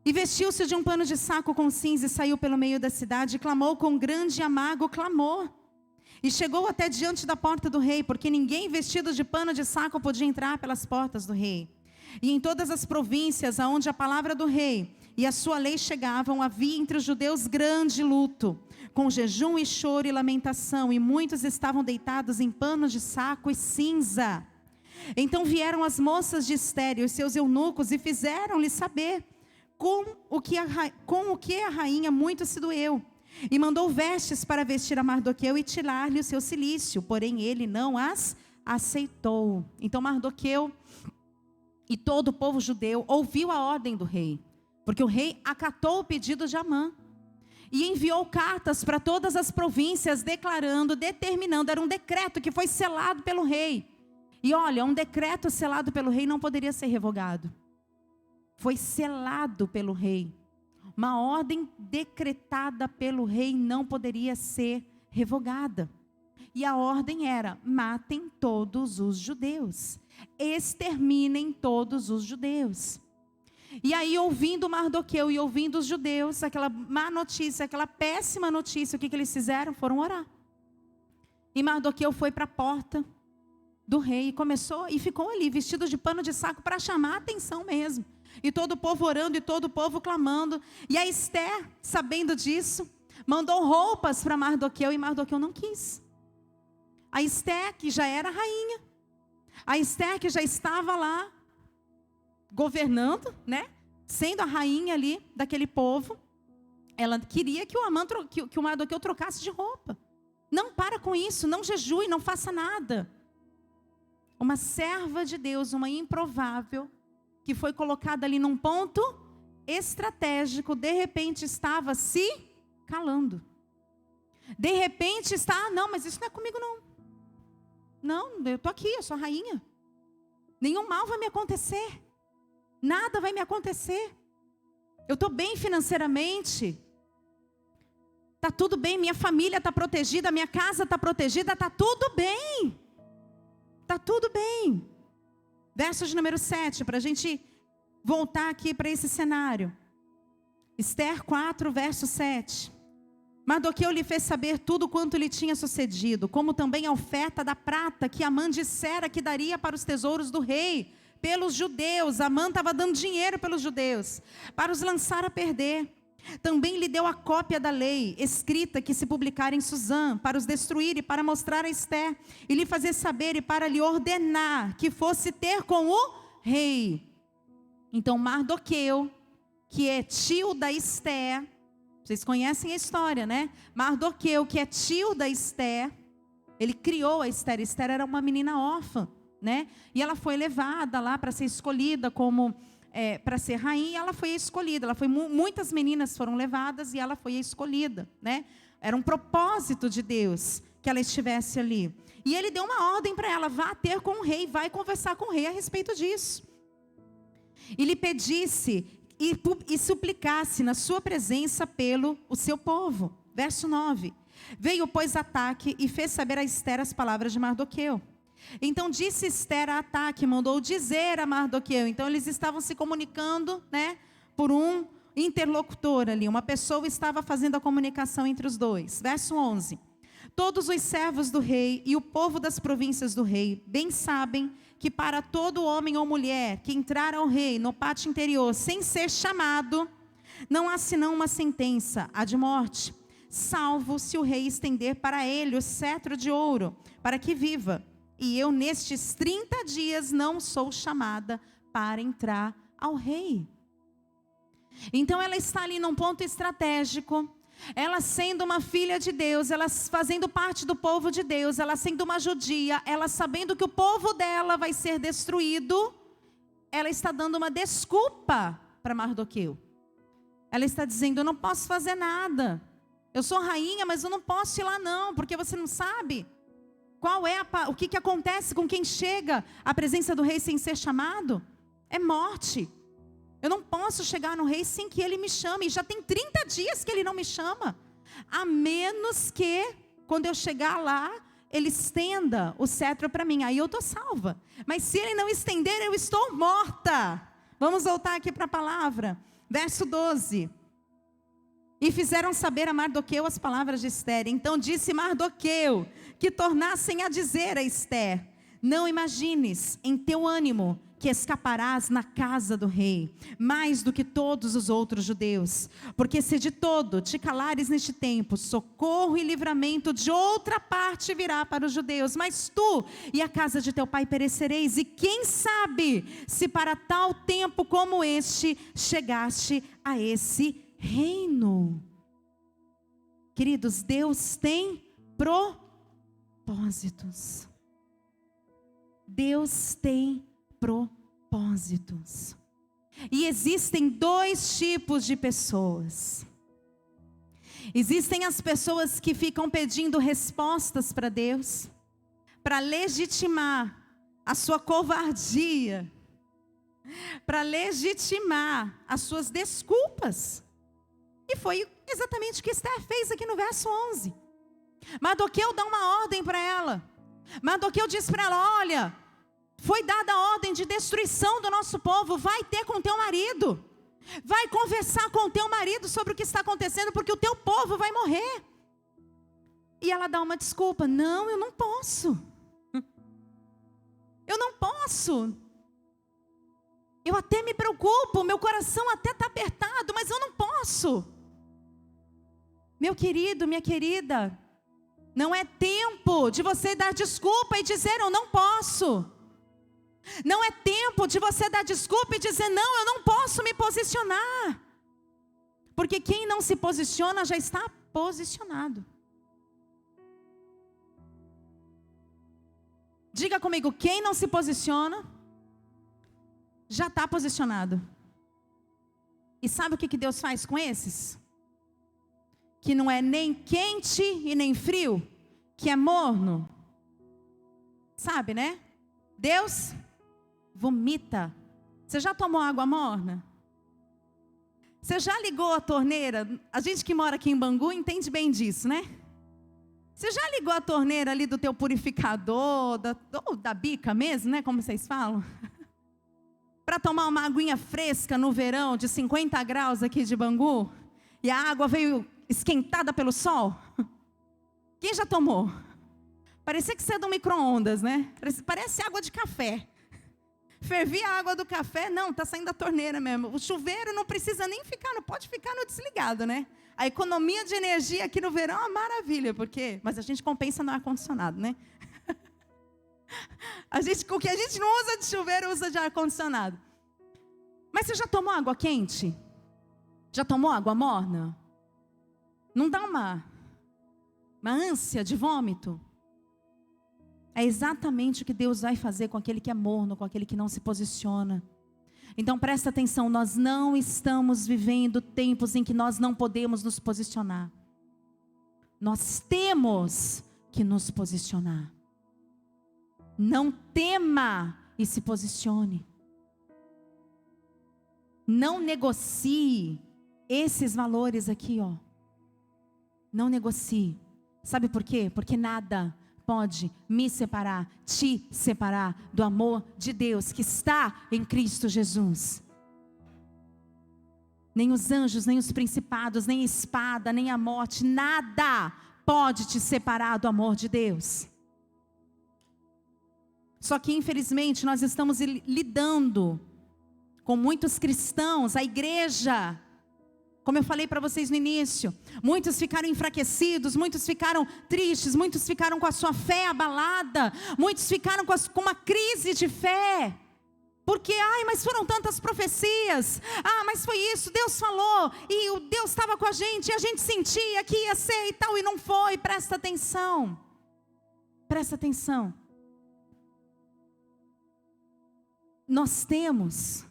Speaker 1: E vestiu-se de um pano de saco com cinza e saiu pelo meio da cidade e clamou com grande e amargo clamor. E chegou até diante da porta do rei, porque ninguém vestido de pano de saco podia entrar pelas portas do rei. E em todas as províncias aonde a palavra do rei e a sua lei chegavam, havia entre os judeus grande luto, com jejum e choro e lamentação, e muitos estavam deitados em panos de saco e cinza. Então vieram as moças de Esther e os seus eunucos e fizeram-lhe saber com o que a rainha muito se doeu. E mandou vestes para vestir a Mardoqueu e tirar-lhe o seu cilício, porém ele não as aceitou. Então Mardoqueu e todo o povo judeu ouviu a ordem do rei, porque o rei acatou o pedido de Amã. E enviou cartas para todas as províncias, declarando, determinando, era um decreto que foi selado pelo rei. E olha, um decreto selado pelo rei não poderia ser revogado. Foi selado pelo rei. Uma ordem decretada pelo rei não poderia ser revogada. E a ordem era: matem todos os judeus. Exterminem todos os judeus. E aí, ouvindo Mardoqueu e ouvindo os judeus, aquela má notícia, aquela péssima notícia, o que eles fizeram? Foram orar. E Mardoqueu foi para a porta do rei e começou, e ficou ali, vestido de pano de saco, para chamar a atenção mesmo. E todo o povo orando, e todo o povo clamando. E a Ester, sabendo disso, mandou roupas para Mardoqueu, e Mardoqueu não quis. A Ester, que já era rainha, a Ester, que já estava lá, governando, né? Sendo a rainha ali daquele povo, ela queria que o Mardoqueu trocasse de roupa. Não, para com isso, não jejue, não faça nada. Uma serva de Deus, uma improvável, que foi colocada ali num ponto estratégico, de repente estava se calando. De repente está, não, mas isso não é comigo não. Não, eu estou aqui, eu sou a rainha. Nenhum mal vai me acontecer. Nada vai me acontecer. Eu estou bem financeiramente. Está tudo bem, minha família está protegida, minha casa está protegida, está tudo bem. Está tudo bem. Verso de número 7, para a gente voltar aqui para esse cenário. Ester 4, verso 7. Mardoqueu lhe fez saber tudo quanto lhe tinha sucedido, como também a oferta da prata que Amã dissera que daria para os tesouros do rei, pelos judeus. Amã estava dando dinheiro pelos judeus, para os lançar a perder. Também lhe deu a cópia da lei, escrita que se publicara em Suzã, para os destruir e para mostrar a Ester, e lhe fazer saber e para lhe ordenar que fosse ter com o rei. Então Mardoqueu, que é tio da Ester, vocês conhecem a história, né? Mardoqueu, que é tio da Ester, ele criou a Ester. Ester era uma menina órfã, né? E ela foi levada lá para ser escolhida como para ser rainha. E ela foi escolhida. Muitas meninas foram levadas e ela foi a escolhida, né? Era um propósito de Deus que ela estivesse ali. E ele deu uma ordem para ela: vá ter com o rei, vai conversar com o rei a respeito disso. E lhe pedisse e suplicasse na sua presença pelo o seu povo. Verso 9. Veio, pois, Ataque e fez saber a Ester as palavras de Mardoqueu. Então disse Ester a Ataque, mandou dizer a Mardoqueu. Então eles estavam se comunicando, né, por um interlocutor ali. Uma pessoa estava fazendo a comunicação entre os dois. Verso 11. Todos os servos do rei e o povo das províncias do rei bem sabem que para todo homem ou mulher que entrar ao rei no pátio interior sem ser chamado, não há senão uma sentença, a de morte, salvo se o rei estender para ele o cetro de ouro, para que viva. E eu nestes 30 dias não sou chamada para entrar ao rei. Então ela está ali num ponto estratégico. Ela sendo uma filha de Deus, ela fazendo parte do povo de Deus, ela sendo uma judia, ela sabendo que o povo dela vai ser destruído, ela está dando uma desculpa para Mardoqueu. Ela está dizendo: eu não posso fazer nada. Eu sou rainha, mas eu não posso ir lá não, porque você não sabe o que acontece com quem chega à presença do rei sem ser chamado? É morte. Eu não posso chegar no rei sem que ele me chame. E já tem 30 dias que ele não me chama. A menos que, quando eu chegar lá, ele estenda o cetro para mim. Aí eu estou salva. Mas se ele não estender, eu estou morta. Vamos voltar aqui para a palavra. Verso 12. E fizeram saber a Mardoqueu as palavras de Ester. Então disse Mardoqueu que tornassem a dizer a Ester: não imagines em teu ânimo que escaparás na casa do rei, mais do que todos os outros judeus. Porque se de todo te calares neste tempo, socorro e livramento de outra parte virá para os judeus. Mas tu e a casa de teu pai perecereis. E quem sabe se para tal tempo como este chegaste a esse reino. Queridos, Deus tem propósitos. Deus tem propósitos. E existem dois tipos de pessoas. Existem as pessoas que ficam pedindo respostas para Deus, para legitimar a sua covardia, para legitimar as suas desculpas. E foi exatamente o que Esther fez aqui no verso 11. Mardoqueu dá uma ordem para ela. Mardoqueu diz para ela: olha, foi dada a ordem de destruição do nosso povo, vai ter com teu marido. Vai conversar com o teu marido sobre o que está acontecendo, porque o teu povo vai morrer. E ela dá uma desculpa: não, eu não posso. Eu não posso. Eu até me preocupo, meu coração até está apertado, mas eu não posso. Meu querido, minha querida, não é tempo de você dar desculpa e dizer eu não posso. Não é tempo de você dar desculpa e dizer não, eu não posso me posicionar. Porque quem não se posiciona já está posicionado. Diga comigo, quem não se posiciona já está posicionado. E sabe o que Deus faz com esses? Que não é nem quente e nem frio, que é morno. Sabe, né? Deus vomita. Você já tomou água morna? Você já ligou a torneira? A gente que mora aqui em Bangu entende bem disso, né? Você já ligou a torneira ali do teu purificador, ou da bica mesmo, né? Como vocês falam? Para tomar uma aguinha fresca no verão de 50 graus aqui de Bangu, e a água veio esquentada pelo sol. Quem já tomou? Parecia que você é do micro-ondas, né? Parece água de café. Fervia a água do café, não, está saindo da torneira mesmo. O chuveiro não precisa nem ficar, não pode ficar no desligado, né? A economia de energia aqui no verão é uma maravilha, porque... Mas a gente compensa no ar-condicionado, né? O que a gente não usa de chuveiro, usa de ar-condicionado. Mas você já tomou água quente? Já tomou água morna? Não dá uma ânsia de vômito? É exatamente o que Deus vai fazer com aquele que é morno, com aquele que não se posiciona. Então presta atenção, nós não estamos vivendo tempos em que nós não podemos nos posicionar. Nós temos que nos posicionar. Não tema e se posicione. Não negocie esses valores aqui, ó. Não negocie. Sabe por quê? Porque nada pode me separar, te separar do amor de Deus que está em Cristo Jesus. Nem os anjos, nem os principados, nem a espada, nem a morte, nada pode te separar do amor de Deus. Só que infelizmente nós estamos lidando com muitos cristãos, a igreja, como eu falei para vocês no início, muitos ficaram enfraquecidos, muitos ficaram tristes, muitos ficaram com a sua fé abalada, muitos ficaram com uma crise de fé, porque, mas foram tantas profecias, mas foi isso, Deus falou, e o Deus estava com a gente, e a gente sentia que ia ser e tal, e não foi. Presta atenção, presta atenção, nós temos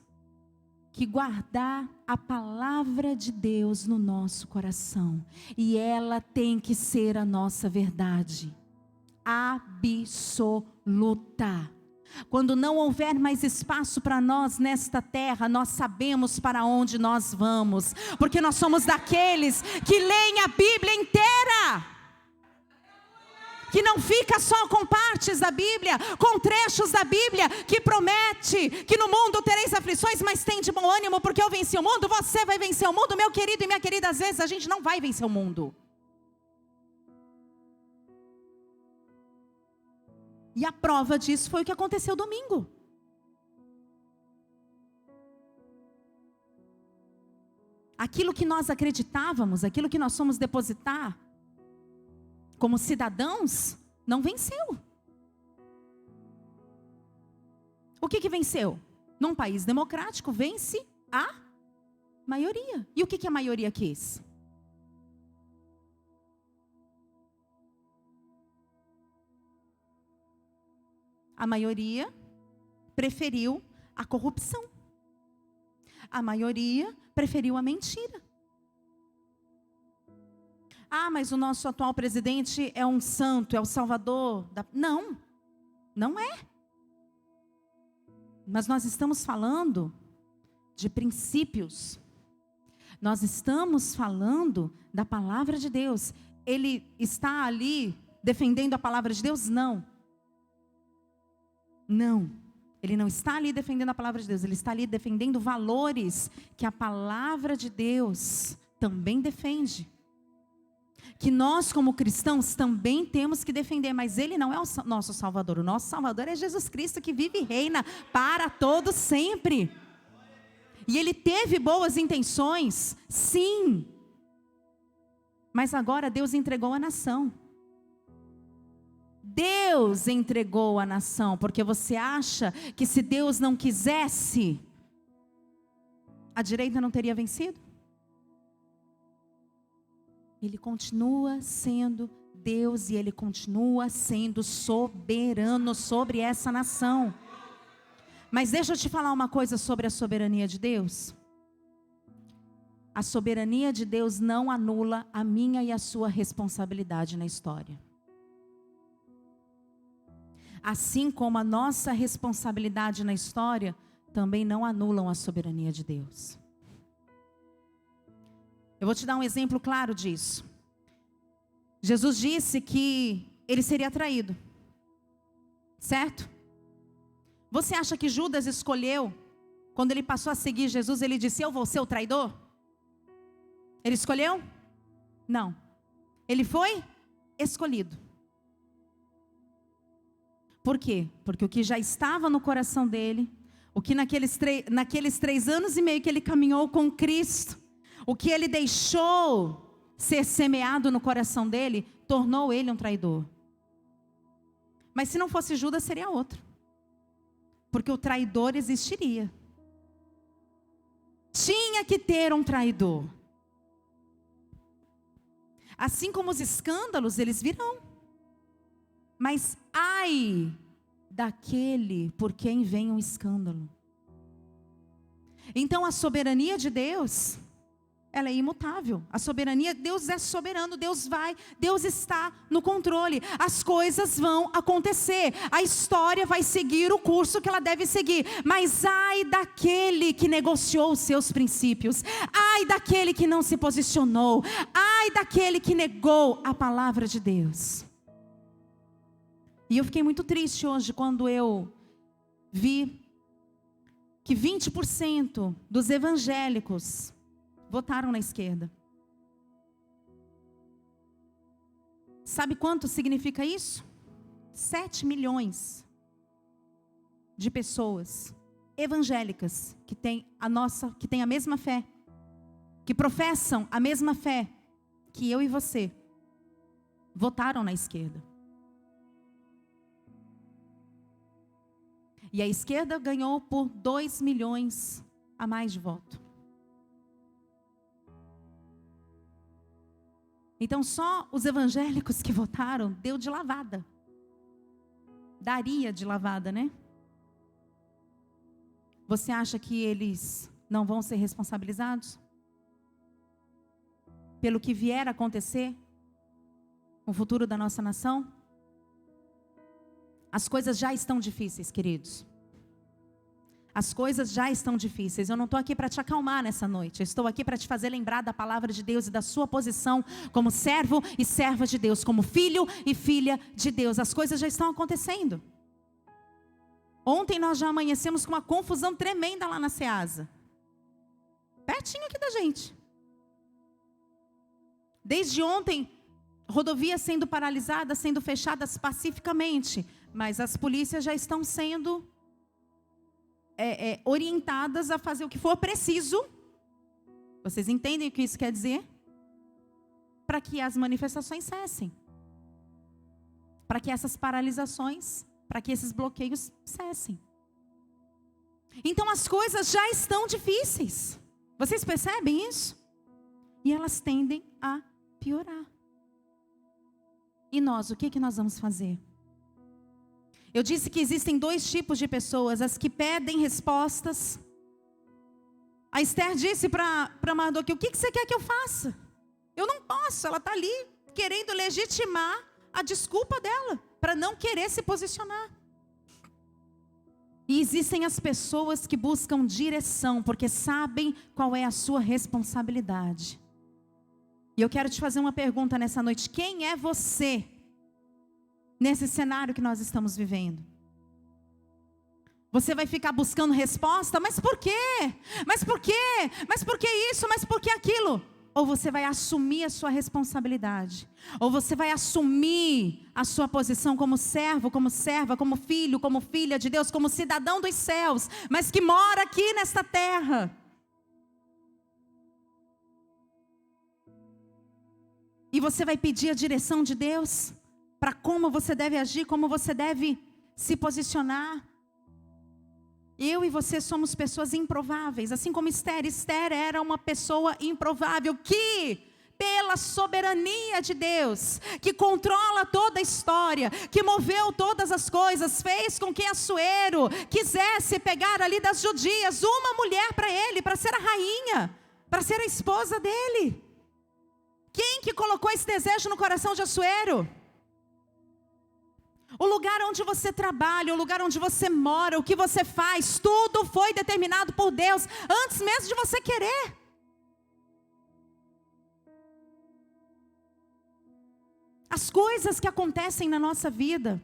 Speaker 1: que guardar a palavra de Deus no nosso coração, e ela tem que ser a nossa verdade absoluta. Quando não houver mais espaço para nós nesta terra, nós sabemos para onde nós vamos, porque nós somos daqueles que leem a Bíblia inteira, que não fica só com partes da Bíblia, com trechos da Bíblia, que promete que no mundo tereis aflições, mas tem de bom ânimo, porque eu venci o mundo, você vai vencer o mundo. Meu querido e minha querida, às vezes a gente não vai vencer o mundo. E a prova disso foi o que aconteceu domingo. Aquilo que nós acreditávamos, aquilo que nós fomos depositar como cidadãos, não venceu. O que venceu? Num país democrático, vence a maioria. E o que a maioria quis? A maioria preferiu a corrupção. A maioria preferiu a mentira. Ah, mas o nosso atual presidente é um santo, é o salvador. Não, não é. Mas nós estamos falando de princípios. Nós estamos falando da palavra de Deus. Ele está ali defendendo a palavra de Deus? Não. Não. Ele não está ali defendendo a palavra de Deus. Ele está ali defendendo valores que a palavra de Deus também defende. Que nós, como cristãos, também temos que defender. Mas Ele não é o nosso Salvador. O nosso Salvador é Jesus Cristo, que vive e reina para todo sempre. E Ele teve boas intenções, sim. Mas agora Deus entregou a nação. Deus entregou a nação. Porque você acha que se Deus não quisesse, a direita não teria vencido? Ele continua sendo Deus e Ele continua sendo soberano sobre essa nação. Mas deixa eu te falar uma coisa sobre a soberania de Deus. A soberania de Deus não anula a minha e a sua responsabilidade na história. Assim como a nossa responsabilidade na história também não anulam a soberania de Deus. Eu vou te dar um exemplo claro disso. Jesus disse que Ele seria traído. Certo? Você acha que Judas escolheu, quando ele passou a seguir Jesus, ele disse: eu vou ser o traidor? Ele escolheu? Não. Ele foi escolhido. Por quê? Porque o que já estava no coração dele, o que naqueles 3 anos e meio que ele caminhou com Cristo, o que ele deixou ser semeado no coração dele, tornou ele um traidor. Mas se não fosse Judas, seria outro. Porque o traidor existiria. Tinha que ter um traidor. Assim como os escândalos, eles virão. Mas ai daquele por quem vem um escândalo. Então a soberania de Deus, ela é imutável. A soberania, Deus é soberano, Deus está no controle. As coisas vão acontecer. A história vai seguir o curso que ela deve seguir. Mas ai daquele que negociou os seus princípios. Ai daquele que não se posicionou. Ai daquele que negou a palavra de Deus. E eu fiquei muito triste hoje quando eu vi que 20% dos evangélicos votaram na esquerda. Sabe quanto significa isso? 7 milhões de pessoas evangélicas que têm a mesma fé, que professam a mesma fé que eu e você, votaram na esquerda. E a esquerda ganhou por 2 milhões a mais de voto. Então só os evangélicos que votaram deu de lavada. Daria de lavada, né? Você acha que eles não vão ser responsabilizados? Pelo que vier a acontecer com o futuro da nossa nação? As coisas já estão difíceis, queridos. As coisas já estão difíceis. Eu não estou aqui para te acalmar nessa noite. Eu estou aqui para te fazer lembrar da palavra de Deus e da sua posição como servo e serva de Deus, como filho e filha de Deus. As coisas já estão acontecendo. Ontem nós já amanhecemos com uma confusão tremenda lá na Ceasa. Pertinho aqui da gente. Desde ontem, rodovias sendo paralisadas, sendo fechadas pacificamente. Mas as polícias já estão sendo orientadas a fazer o que for preciso. Vocês entendem o que isso quer dizer? Para que as manifestações cessem. Para que essas paralisações, para que esses bloqueios cessem. Então as coisas já estão difíceis. Vocês percebem isso? E elas tendem a piorar. E nós, o que nós vamos fazer? Eu disse que existem 2 tipos de pessoas: as que pedem respostas. A Esther disse para Mardoqueu: o que você quer que eu faça? Eu não posso espaço, ela está ali querendo legitimar a desculpa dela, para não querer se posicionar. E existem as pessoas que buscam direção, porque sabem qual é a sua responsabilidade. E eu quero te fazer uma pergunta nessa noite: quem é você nesse cenário que nós estamos vivendo? Você vai ficar buscando resposta? Mas por quê? Mas por quê? Mas por que isso? Mas por que aquilo? Ou você vai assumir a sua responsabilidade? Ou você vai assumir a sua posição como servo, como serva, como filho, como filha de Deus, como cidadão dos céus, mas que mora aqui nesta terra? E você vai pedir a direção de Deus para como você deve agir, como você deve se posicionar. Eu e você somos pessoas improváveis, assim como Esther. Esther era uma pessoa improvável que, pela soberania de Deus, que controla toda a história, que moveu todas as coisas, fez com que Assuero quisesse pegar ali das judias uma mulher para ele, para ser a rainha, para ser a esposa dele. Quem que colocou esse desejo no coração de Assuero? O lugar onde você trabalha, o lugar onde você mora, o que você faz, tudo foi determinado por Deus, antes mesmo de você querer. As coisas que acontecem na nossa vida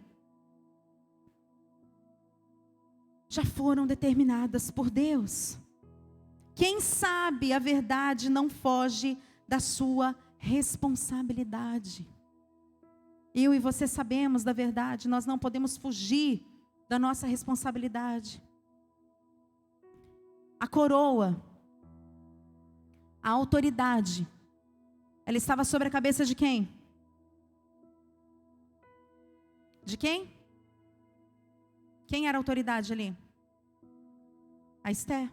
Speaker 1: já foram determinadas por Deus. Quem sabe a verdade não foge da sua responsabilidade. Eu e você sabemos da verdade, nós não podemos fugir da nossa responsabilidade. A coroa, a autoridade, ela estava sobre a cabeça de quem? De quem? Quem era a autoridade ali? A Esther.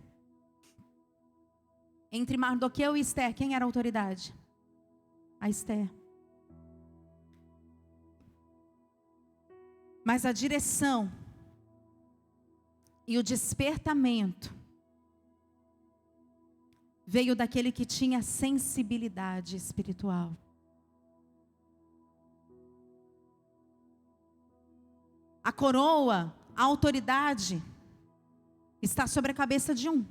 Speaker 1: Entre Mardoqueu e Esther, quem era a autoridade? A Esther. Mas a direção e o despertamento veio daquele que tinha sensibilidade espiritual. A coroa, a autoridade, está sobre a cabeça de um.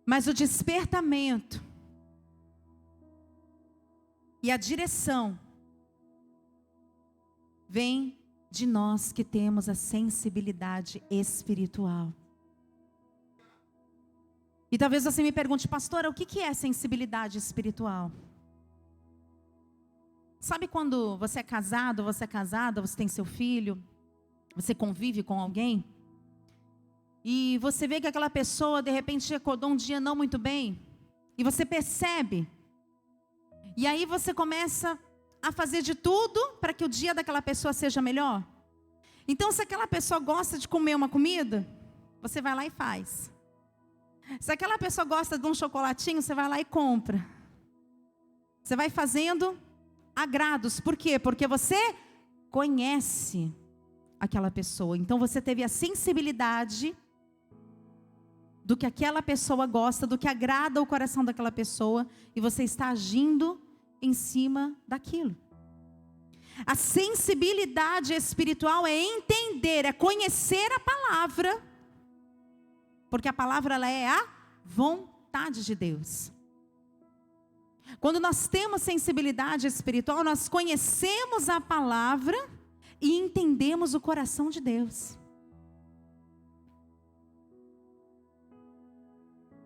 Speaker 1: Mas o despertamento e a direção vem de nós que temos a sensibilidade espiritual. E talvez você me pergunte, pastora, o que é sensibilidade espiritual? Sabe quando você é casado, você é casada, você tem seu filho, você convive com alguém, e você vê que aquela pessoa de repente acordou um dia não muito bem, e você percebe, e aí você começa a fazer de tudo para que o dia daquela pessoa seja melhor. Então, se aquela pessoa gosta de comer uma comida, você vai lá e faz. Se aquela pessoa gosta de um chocolatinho, você vai lá e compra. Você vai fazendo agrados. Por quê? Porque você conhece aquela pessoa. Então, você teve a sensibilidade do que aquela pessoa gosta, do que agrada o coração daquela pessoa, e você está agindo em cima daquilo. A sensibilidade espiritual é entender, é conhecer a palavra, porque a palavra ela é a vontade de Deus. Quando nós temos sensibilidade espiritual, nós conhecemos a palavra e entendemos o coração de Deus.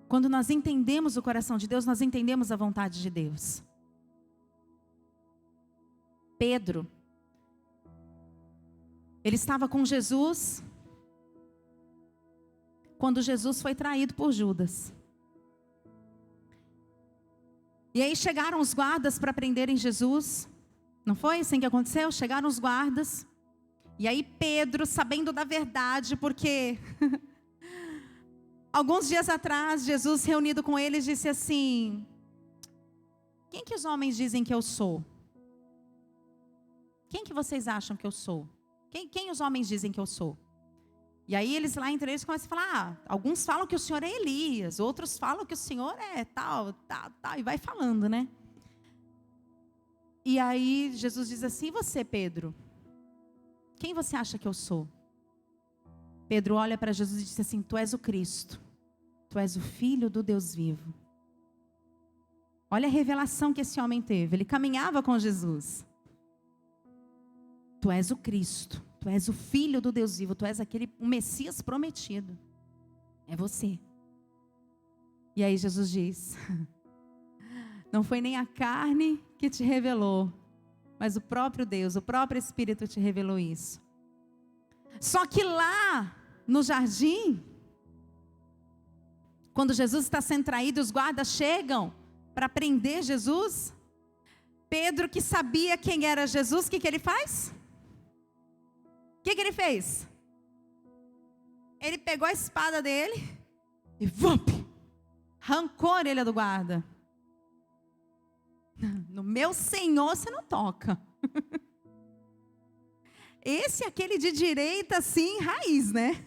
Speaker 1: Quando nós entendemos o coração de Deus, nós entendemos a vontade de Deus. Pedro, ele estava com Jesus quando Jesus foi traído por Judas. E aí chegaram os guardas para prenderem Jesus. Não foi assim que aconteceu? Chegaram os guardas. E aí Pedro, sabendo da verdade, porque alguns dias atrás, Jesus reunido com eles disse assim: quem que os homens dizem que eu sou? Quem que vocês acham que eu sou? Quem os homens dizem que eu sou? E aí eles lá entre eles começam a falar, alguns falam que o Senhor é Elias, outros falam que o Senhor é tal, e vai falando, né? E aí Jesus diz assim, e você, Pedro? Quem você acha que eu sou? Pedro olha para Jesus e diz assim, tu és o Cristo, tu és o Filho do Deus vivo. Olha a revelação que esse homem teve, ele caminhava com Jesus. Tu és o Cristo, tu és o Filho do Deus vivo, tu és o Messias prometido. É você. E aí Jesus diz, não foi nem a carne que te revelou, mas o próprio Deus, o próprio Espírito te revelou isso. Só que lá no jardim, quando Jesus está sendo traído, os guardas chegam para prender Jesus. Pedro, que sabia quem era Jesus, o que ele faz? O que ele fez? Ele pegou a espada dele e arrancou a orelha do guarda. No meu Senhor você não toca. Esse é aquele de direita assim, raiz, né?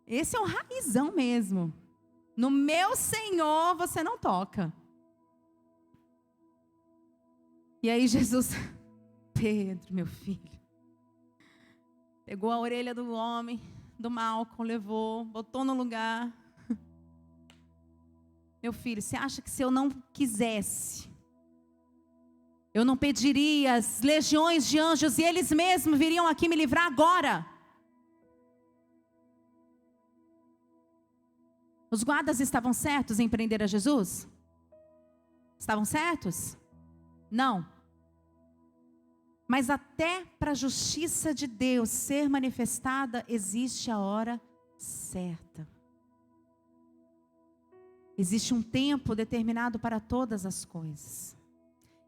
Speaker 1: Esse é um raizão mesmo. No meu Senhor você não toca. E aí Jesus, Pedro, meu filho, pegou a orelha do homem, do Malcolm, levou, botou no lugar. Meu filho, você acha que se eu não quisesse, eu não pediria as legiões de anjos e eles mesmos viriam aqui me livrar agora? Os guardas estavam certos em prender a Jesus? Estavam certos? Não. Mas até para a justiça de Deus ser manifestada, existe a hora certa. Existe um tempo determinado para todas as coisas.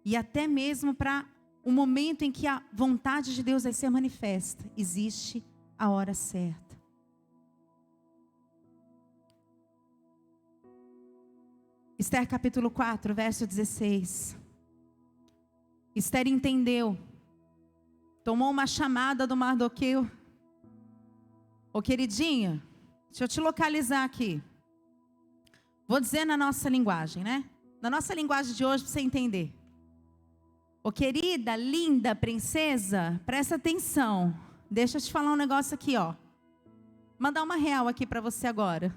Speaker 1: E até mesmo para o momento em que a vontade de Deus vai ser manifesta, existe a hora certa. Esther capítulo 4, verso 16. Esther entendeu. Tomou uma chamada do Mardoqueu. Ô queridinha, deixa eu te localizar aqui. Vou dizer na nossa linguagem, né? Na nossa linguagem de hoje, para você entender. Ô querida, linda princesa, presta atenção. Deixa eu te falar um negócio aqui, ó. Mandar uma real aqui para você agora.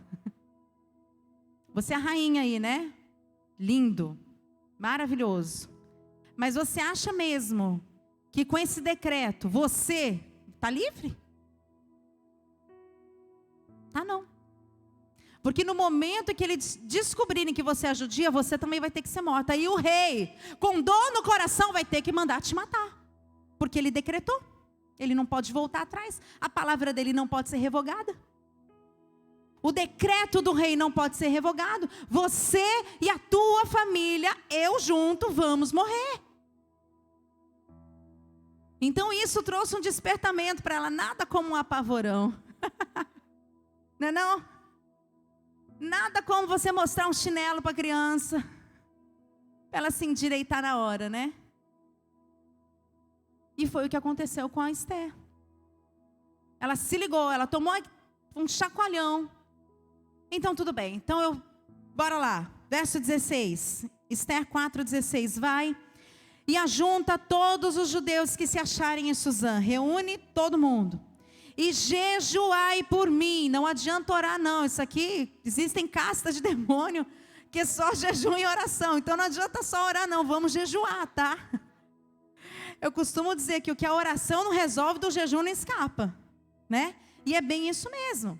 Speaker 1: Você é a rainha aí, né? Lindo, maravilhoso. Mas você acha mesmo que com esse decreto você está livre? Tá não. Porque no momento que eles descobrirem que você é judia, você também vai ter que ser morta. E o rei, com dor no coração, vai ter que mandar te matar. Porque ele decretou. Ele não pode voltar atrás. A palavra dele não pode ser revogada. O decreto do rei não pode ser revogado. Você e a tua família, eu junto, vamos morrer. Então isso trouxe um despertamento para ela. Nada como um apavorão. Não é não? Nada como você mostrar um chinelo para a criança. Para ela se endireitar na hora, né? E foi o que aconteceu com a Esther. Ela se ligou, ela tomou um chacoalhão. Então tudo bem, então bora lá, verso 16, Esther 4,16, vai e ajunta todos os judeus que se acharem em Suzã, reúne todo mundo, e jejuai por mim, não adianta orar não, isso aqui, existem castas de demônio, que é só jejum e oração, então não adianta só orar não, vamos jejuar, tá? Eu costumo dizer que o que a oração não resolve, do jejum não escapa, né? E é bem isso mesmo.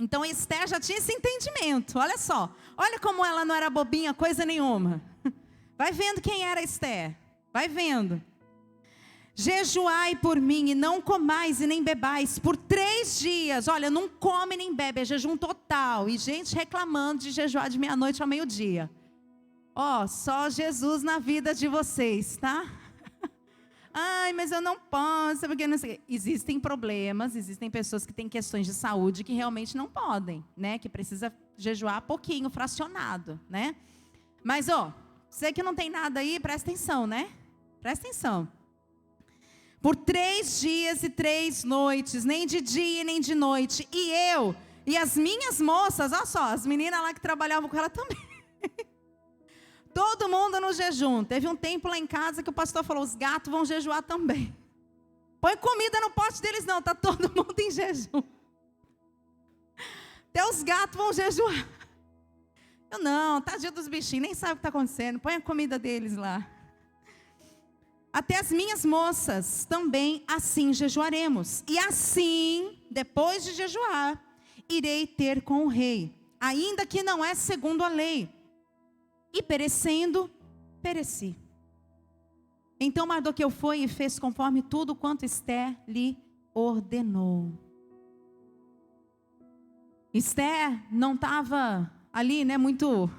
Speaker 1: Então Esther já tinha esse entendimento, olha só. Olha como ela não era bobinha, coisa nenhuma. Vai vendo quem era Esther, vai vendo. Jejuai por mim e não comais e nem bebais por 3 dias. Olha, não come nem bebe, é jejum total. E gente reclamando de jejuar de meia-noite ao meio-dia. Ó, só Jesus na vida de vocês, tá? Ai, mas eu não posso, porque não sei. Existem problemas, existem pessoas que têm questões de saúde que realmente não podem, né? Que precisa jejuar pouquinho, fracionado, né? Mas, ó, você que não tem nada aí, presta atenção, né? Presta atenção. por 3 dias e 3 noites, nem de dia e nem de noite. E eu e as minhas moças, olha só, as meninas lá que trabalhavam com ela também. Todo mundo no jejum. Teve um tempo lá em casa que o pastor falou, os gatos vão jejuar também. Põe comida no pote deles não, está todo mundo em jejum. Até os gatos vão jejuar. Eu não, tadinho dos bichinhos, nem sabe o que está acontecendo. Põe a comida deles lá. Até as minhas moças também assim jejuaremos. E assim, depois de jejuar, irei ter com o rei, ainda que não é segundo a lei. E perecendo, pereci. Então Mardoqueu foi e fez conforme tudo quanto Esther lhe ordenou. Esther não estava ali, né, muito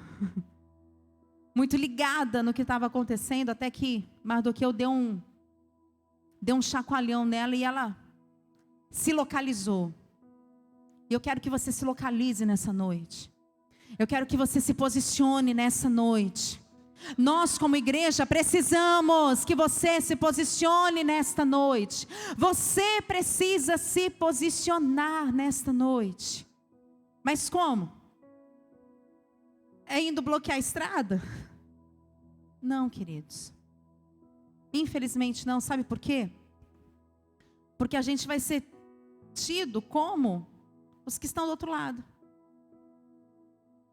Speaker 1: ligada no que estava acontecendo, até que Mardoqueu deu um chacoalhão nela e ela se localizou. E eu quero que você se localize nessa noite. Eu quero que você se posicione nessa noite. Nós, como igreja, precisamos que você se posicione nesta noite. Você precisa se posicionar nesta noite. Mas como? É indo bloquear a estrada? Não, queridos. Infelizmente não. Sabe por quê? Porque a gente vai ser tido como os que estão do outro lado.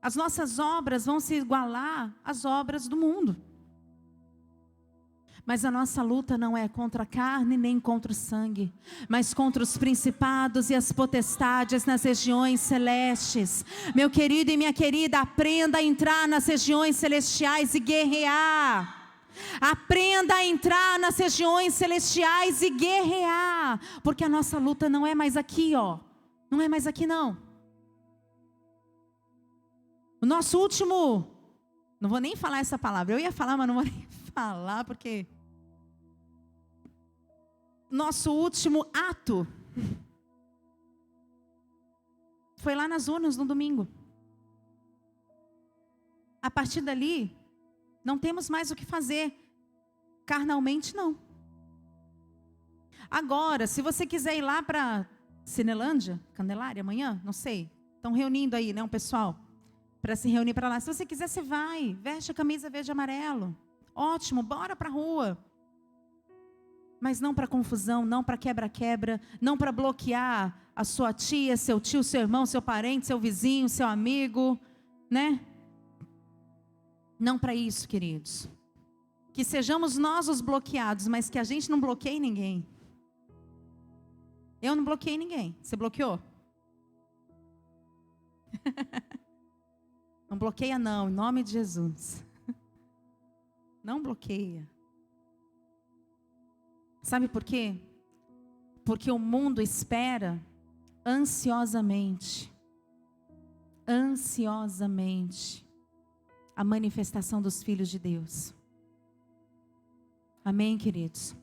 Speaker 1: As nossas obras vão se igualar às obras do mundo. Mas a nossa luta não é contra a carne nem contra o sangue, mas contra os principados e as potestades nas regiões celestes. Meu querido e minha querida, aprenda a entrar nas regiões celestiais e guerrear. Aprenda a entrar nas regiões celestiais e guerrear. Porque a nossa luta não é mais aqui, ó. Não é mais aqui não. O nosso último, não vou nem falar essa palavra, eu ia falar, mas não vou nem falar, porque nosso último ato foi lá nas urnas no domingo. A partir dali, não temos mais o que fazer, carnalmente não. Agora, se você quiser ir lá para Cinelândia, Candelária, amanhã, não sei, estão reunindo aí, né, um pessoal para se reunir para lá. Se você quiser, você vai. Veste a camisa verde e amarelo. Ótimo, bora para a rua. Mas não para confusão, não para quebra-quebra, não para bloquear a sua tia, seu tio, seu irmão, seu parente, seu vizinho, seu amigo, né? Não para isso, queridos. Que sejamos nós os bloqueados, mas que a gente não bloqueie ninguém. Eu não bloqueei ninguém. Você bloqueou? Não bloqueia não, em nome de Jesus. Não bloqueia. Sabe por quê? Porque o mundo espera ansiosamente a manifestação dos filhos de Deus. Amém, queridos?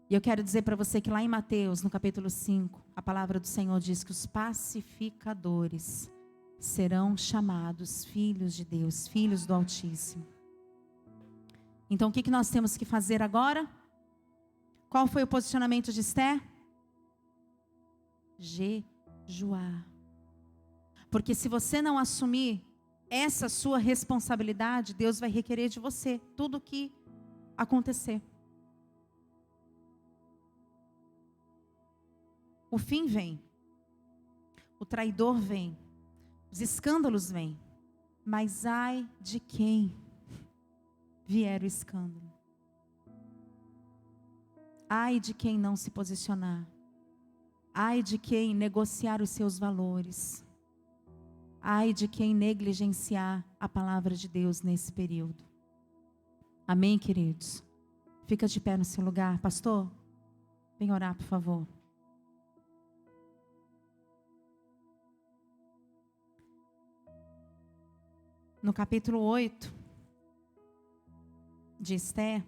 Speaker 1: E eu quero dizer para você que lá em Mateus, no capítulo 5, a palavra do Senhor diz que os pacificadores serão chamados filhos de Deus, filhos do Altíssimo. Então o que nós temos que fazer agora? Qual foi o posicionamento de Esther? Jejuar. Porque se você não assumir essa sua responsabilidade, Deus vai requerer de você tudo o que acontecer. O fim vem. O traidor vem. Os escândalos vêm, mas ai de quem vier o escândalo. Ai de quem não se posicionar. Ai de quem negociar os seus valores. Ai de quem negligenciar a palavra de Deus nesse período. Amém, queridos? Fica de pé no seu lugar. Pastor, vem orar, por favor. No capítulo 8 de Esther,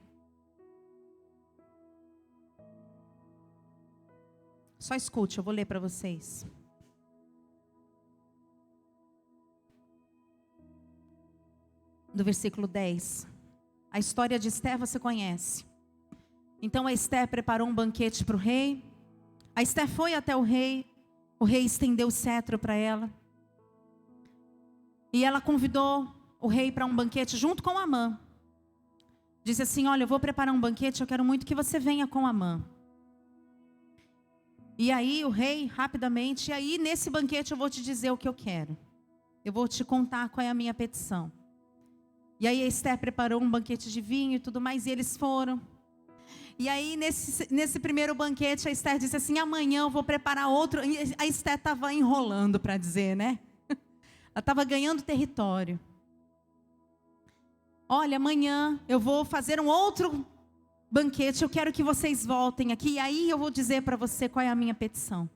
Speaker 1: só escute, eu vou ler para vocês. Do versículo 10. A história de Esther você conhece. Então a Esther preparou um banquete para o rei. A Esther foi até o rei estendeu o cetro para ela. E ela convidou o rei para um banquete junto com Amã. Disse assim: olha, eu vou preparar um banquete, eu quero muito que você venha com Amã. E aí o rei, rapidamente, e aí nesse banquete eu vou te dizer o que eu quero. Eu vou te contar qual é a minha petição. E aí a Esther preparou um banquete de vinho e tudo mais, e eles foram. E aí nesse primeiro banquete a Esther disse assim: amanhã eu vou preparar outro. E a Esther estava enrolando para dizer, né? Ela estava ganhando território. Olha, amanhã eu vou fazer um outro banquete, eu quero que vocês voltem aqui. E aí eu vou dizer para você qual é a minha petição.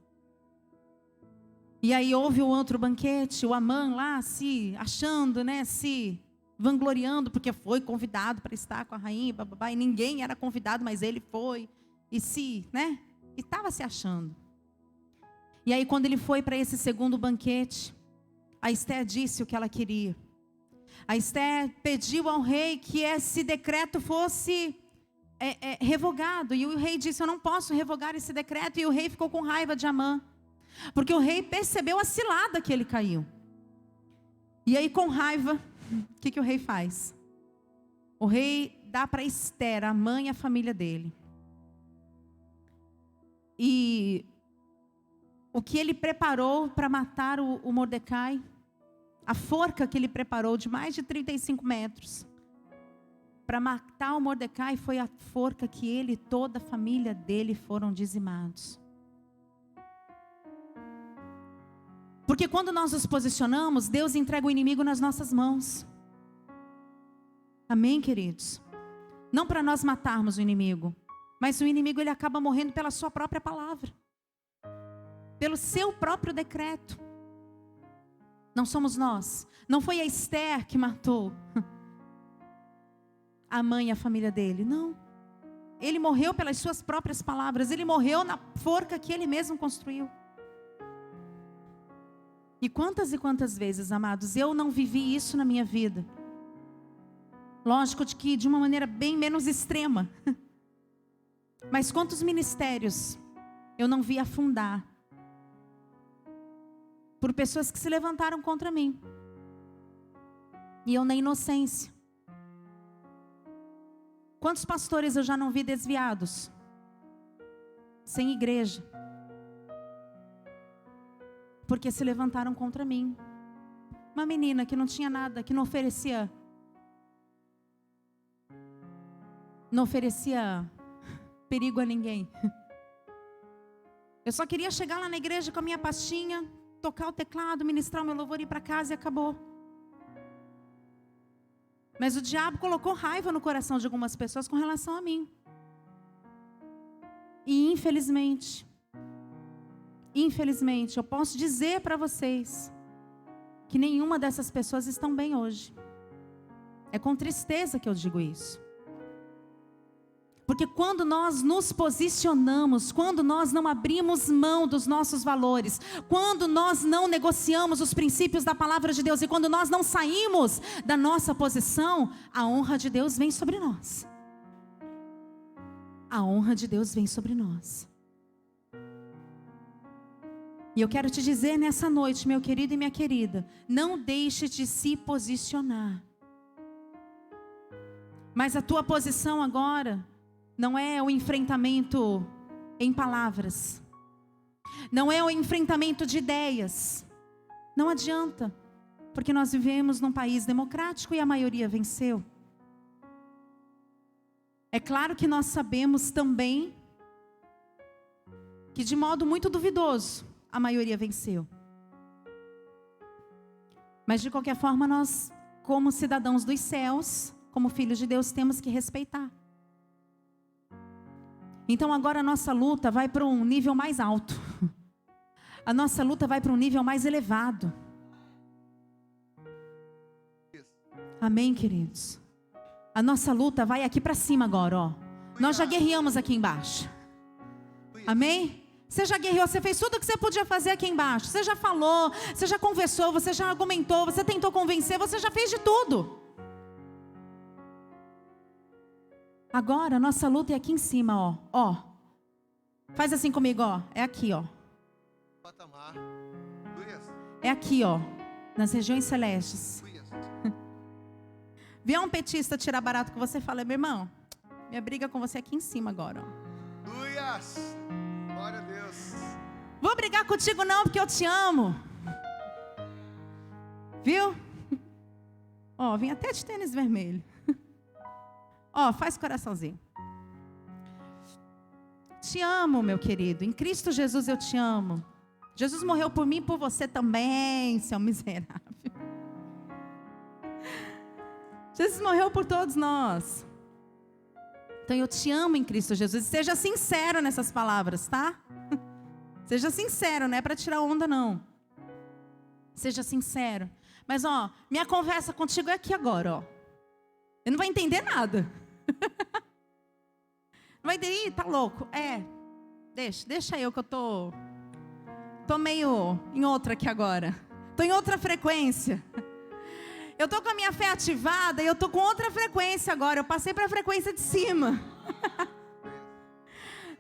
Speaker 1: E aí houve um outro banquete, o Amã lá se achando, né, se vangloriando, porque foi convidado para estar com a rainha, bababá, e ninguém era convidado, mas ele foi, e estava se achando. E aí quando ele foi para esse segundo banquete, a Esther disse o que ela queria. A Esther pediu ao rei que esse decreto fosse revogado, e o rei disse: eu não posso revogar esse decreto. E o rei ficou com raiva de Amã, porque o rei percebeu a cilada que ele caiu. E aí com raiva, o que o rei faz? O rei dá para Esther, Amã e a família dele. E o que ele preparou para matar o Mordecai, a forca que ele preparou de mais de 35 metros, para matar o Mordecai, foi a forca que ele e toda a família dele foram dizimados. Porque quando nós nos posicionamos, Deus entrega o inimigo nas nossas mãos. Amém, queridos? Não para nós matarmos o inimigo, mas o inimigo ele acaba morrendo pela sua própria palavra, pelo seu próprio decreto. Não somos nós. Não foi a Esther que matou a mãe e a família dele, não. Ele morreu pelas suas próprias palavras. Ele morreu na forca que ele mesmo construiu. E quantas vezes, amados, eu não vivi isso na minha vida. Lógico de que de uma maneira bem menos extrema. Mas quantos ministérios eu não vi afundar por pessoas que se levantaram contra mim. E eu na inocência. Quantos pastores eu já não vi desviados, sem igreja, porque se levantaram contra mim. Uma menina que não tinha nada, que não oferecia perigo a ninguém. Eu só queria chegar lá na igreja com a minha pastinha, tocar o teclado, ministrar o meu louvor, ir para casa e acabou. Mas o diabo colocou raiva no coração de algumas pessoas com relação a mim. E infelizmente, eu posso dizer para vocês que nenhuma dessas pessoas estão bem hoje. É com tristeza que eu digo isso. Porque quando nós nos posicionamos, quando nós não abrimos mão dos nossos valores, quando nós não negociamos os princípios da palavra de Deus e quando nós não saímos da nossa posição, a honra de Deus vem sobre nós. A honra de Deus vem sobre nós. E eu quero te dizer nessa noite, meu querido e minha querida, não deixe de se posicionar. Mas a tua posição agora não é o enfrentamento em palavras. Não é o enfrentamento de ideias. Não adianta. Porque nós vivemos num país democrático e a maioria venceu. É claro que nós sabemos também que de modo muito duvidoso a maioria venceu. Mas de qualquer forma nós, como cidadãos dos céus, como filhos de Deus, temos que respeitar. Então agora a nossa luta vai para um nível mais alto. A nossa luta vai para um nível mais elevado. Amém, queridos? A nossa luta vai aqui para cima agora, ó. Nós já guerreamos aqui embaixo. Amém? Você já guerreou, você fez tudo o que você podia fazer aqui embaixo. Você já falou, você já conversou, você já argumentou, você tentou convencer, você já fez de tudo. Agora, nossa luta é aqui em cima, ó. Ó. Faz assim comigo, ó. É aqui, ó.
Speaker 2: Patamar.
Speaker 1: É aqui, ó. Nas regiões celestes. Vier um petista tirar barato com você, fala, meu irmão, minha briga com você é aqui em cima agora, ó.
Speaker 2: Glória a Deus.
Speaker 1: Vou brigar contigo não, porque eu te amo. Viu? Ó, vim até de tênis vermelho. Ó, faz coraçãozinho. Te amo, meu querido. Em Cristo Jesus eu te amo. Jesus morreu por mim e por você também, seu miserável. Jesus morreu por todos nós. Então eu te amo em Cristo Jesus. Seja sincero nessas palavras, tá? Seja sincero, não é para tirar onda não. Seja sincero. Mas ó, minha conversa contigo é aqui agora, ó. Eu não vai entender nada. Não vai entender, tá louco? Deixa eu que eu tô meio em outra aqui agora. Tô em outra frequência. Eu tô com a minha fé ativada e eu tô com outra frequência agora. Eu passei para a frequência de cima.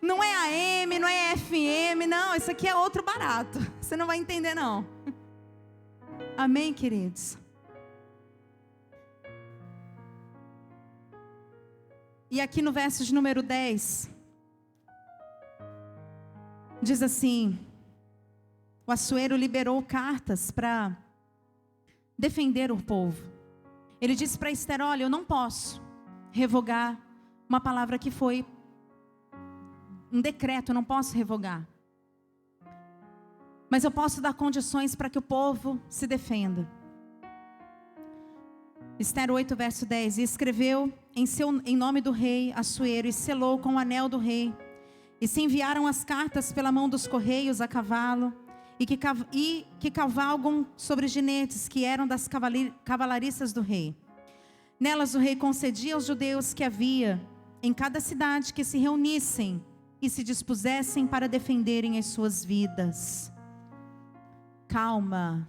Speaker 1: Não é AM, não é FM, não. Isso aqui é outro barato. Você não vai entender, não. Amém, queridos? E aqui no verso de número 10, diz assim: o Assuero liberou cartas para defender o povo. Ele disse para Esther, olha, eu não posso revogar uma palavra que foi um decreto, eu não posso revogar. Mas eu posso dar condições para que o povo se defenda. Esther 8, verso 10. E escreveu em nome do rei Assuero e selou com o anel do rei. E se enviaram as cartas pela mão dos correios a cavalo e que cavalgam sobre jinetes que eram das cavalariças do rei. Nelas o rei concedia aos judeus que havia em cada cidade que se reunissem e se dispusessem para defenderem as suas vidas. Calma.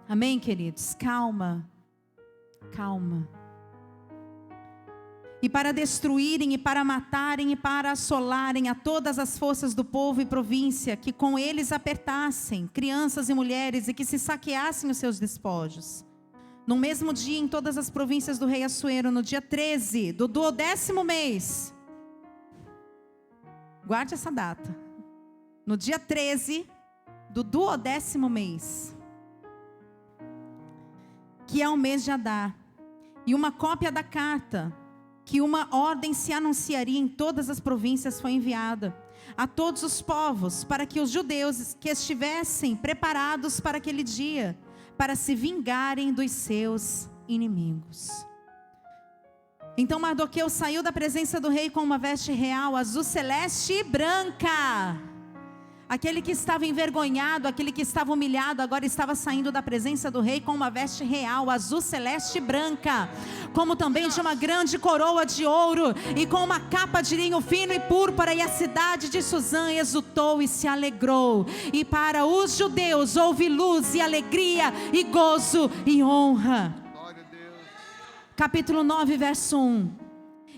Speaker 1: Amém, queridos? Calma. Calma. E para destruírem, e para matarem, e para assolarem a todas as forças do povo e província, que com eles apertassem, crianças e mulheres, e que se saqueassem os seus despojos. No mesmo dia, em todas as províncias do rei Assuero, no dia 13 do 12º mês, guarde essa data, no dia 13 do 12º mês, que é o mês de Adar, e uma cópia da carta, que uma ordem se anunciaria em todas as províncias, foi enviada a todos os povos, para que os judeus que estivessem preparados para aquele dia, para se vingarem dos seus inimigos. Então Mardoqueu saiu da presença do rei com uma veste real, azul celeste e branca. Aquele que estava envergonhado, aquele que estava humilhado, agora estava saindo da presença do rei com uma veste real, azul celeste e branca, como também de uma grande coroa de ouro, e com uma capa de linho fino e púrpura, e a cidade de Suzã exultou e se alegrou, e para os judeus houve luz e alegria, e gozo e honra. Capítulo 9, verso 1.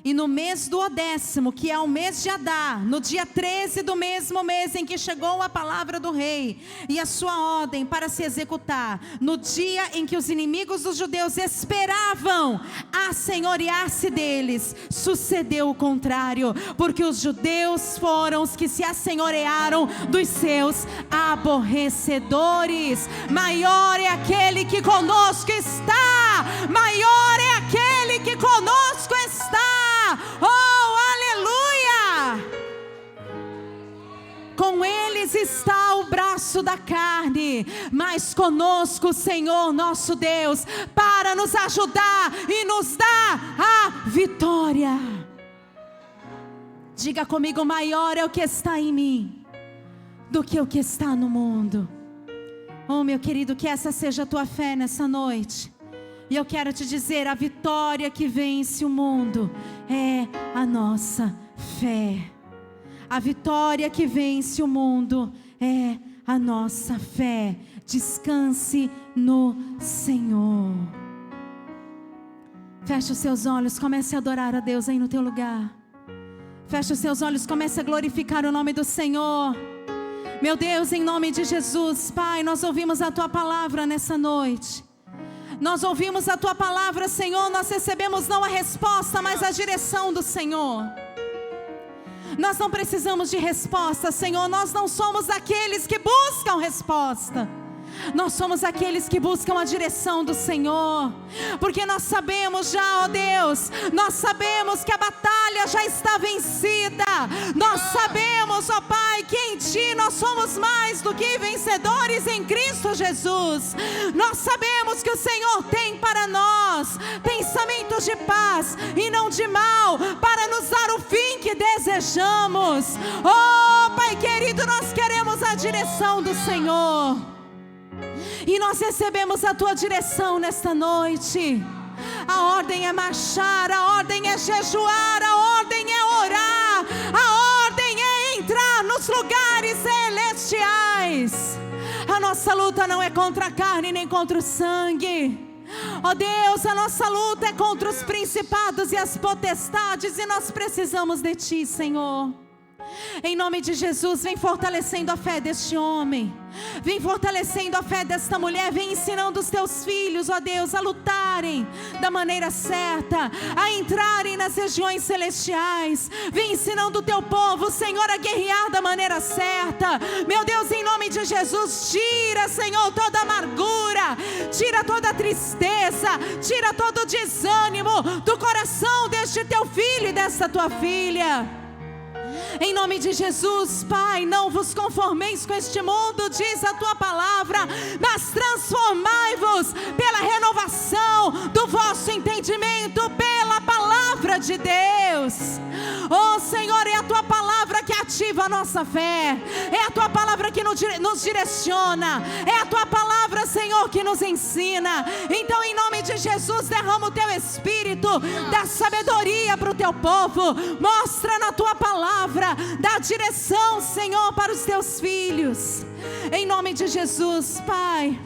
Speaker 1: E no mês do 10º, que é o mês de Adar, no dia 13 do mesmo mês em que chegou a palavra do rei e a sua ordem para se executar, no dia em que os inimigos dos judeus esperavam assenhorear-se deles, sucedeu o contrário, porque os judeus foram os que se assenhorearam dos seus aborrecedores. Maior é aquele que conosco está, maior é aquele que conosco está. Oh, aleluia! Com eles está o braço da carne, mas conosco o Senhor nosso Deus, para nos ajudar e nos dar a vitória. Diga comigo, maior é o que está em mim do que o que está no mundo. Oh, meu querido, que essa seja a tua fé nessa noite. E eu quero te dizer, a vitória que vence o mundo é a nossa fé. A vitória que vence o mundo é a nossa fé. Descanse no Senhor. Feche os seus olhos, comece a adorar a Deus aí no teu lugar. Feche os seus olhos, comece a glorificar o nome do Senhor. Meu Deus, em nome de Jesus, Pai, nós ouvimos a Tua palavra nessa noite. Nós ouvimos a Tua palavra, Senhor, nós recebemos não a resposta, mas a direção do Senhor. Nós não precisamos de resposta, Senhor, nós não somos aqueles que buscam resposta. Nós somos aqueles que buscam a direção do Senhor, porque nós sabemos já, ó Deus, nós sabemos que a batalha já está vencida. Nós sabemos, ó Pai, que em Ti nós somos mais do que vencedores em Cristo Jesus. Nós sabemos que o Senhor tem para nós pensamentos de paz e não de mal, para nos dar o fim que desejamos. Oh Pai querido, nós queremos a direção do Senhor. E nós recebemos a Tua direção nesta noite. A ordem é marchar, a ordem é jejuar, a ordem é orar, a ordem é entrar nos lugares celestiais. A nossa luta não é contra a carne nem contra o sangue. Ó Deus, a nossa luta é contra os principados e as potestades, e nós precisamos de Ti, Senhor. Em nome de Jesus, vem fortalecendo a fé deste homem, vem fortalecendo a fé desta mulher, vem ensinando os Teus filhos, ó Deus, a lutarem da maneira certa, a entrarem nas regiões celestiais. Vem ensinando o Teu povo, Senhor, a guerrear da maneira certa. Meu Deus, em nome de Jesus, tira, Senhor, toda amargura, tira toda tristeza, tira todo desânimo do coração deste Teu filho e desta Tua filha. Em nome de Jesus, Pai, não vos conformeis com este mundo, diz a Tua palavra, mas transformai-vos pela renovação do vosso entendimento, pela palavra de Deus. Oh Senhor, é a Tua palavra que ativa a nossa fé, é a Tua palavra que nos direciona, é a Tua palavra, Senhor, que nos ensina. Então, em nome de Jesus, derrama o Teu Espírito, dá sabedoria para o Teu povo, mostra na Tua palavra, dá direção, Senhor, para os Teus filhos. Em nome de Jesus, Pai.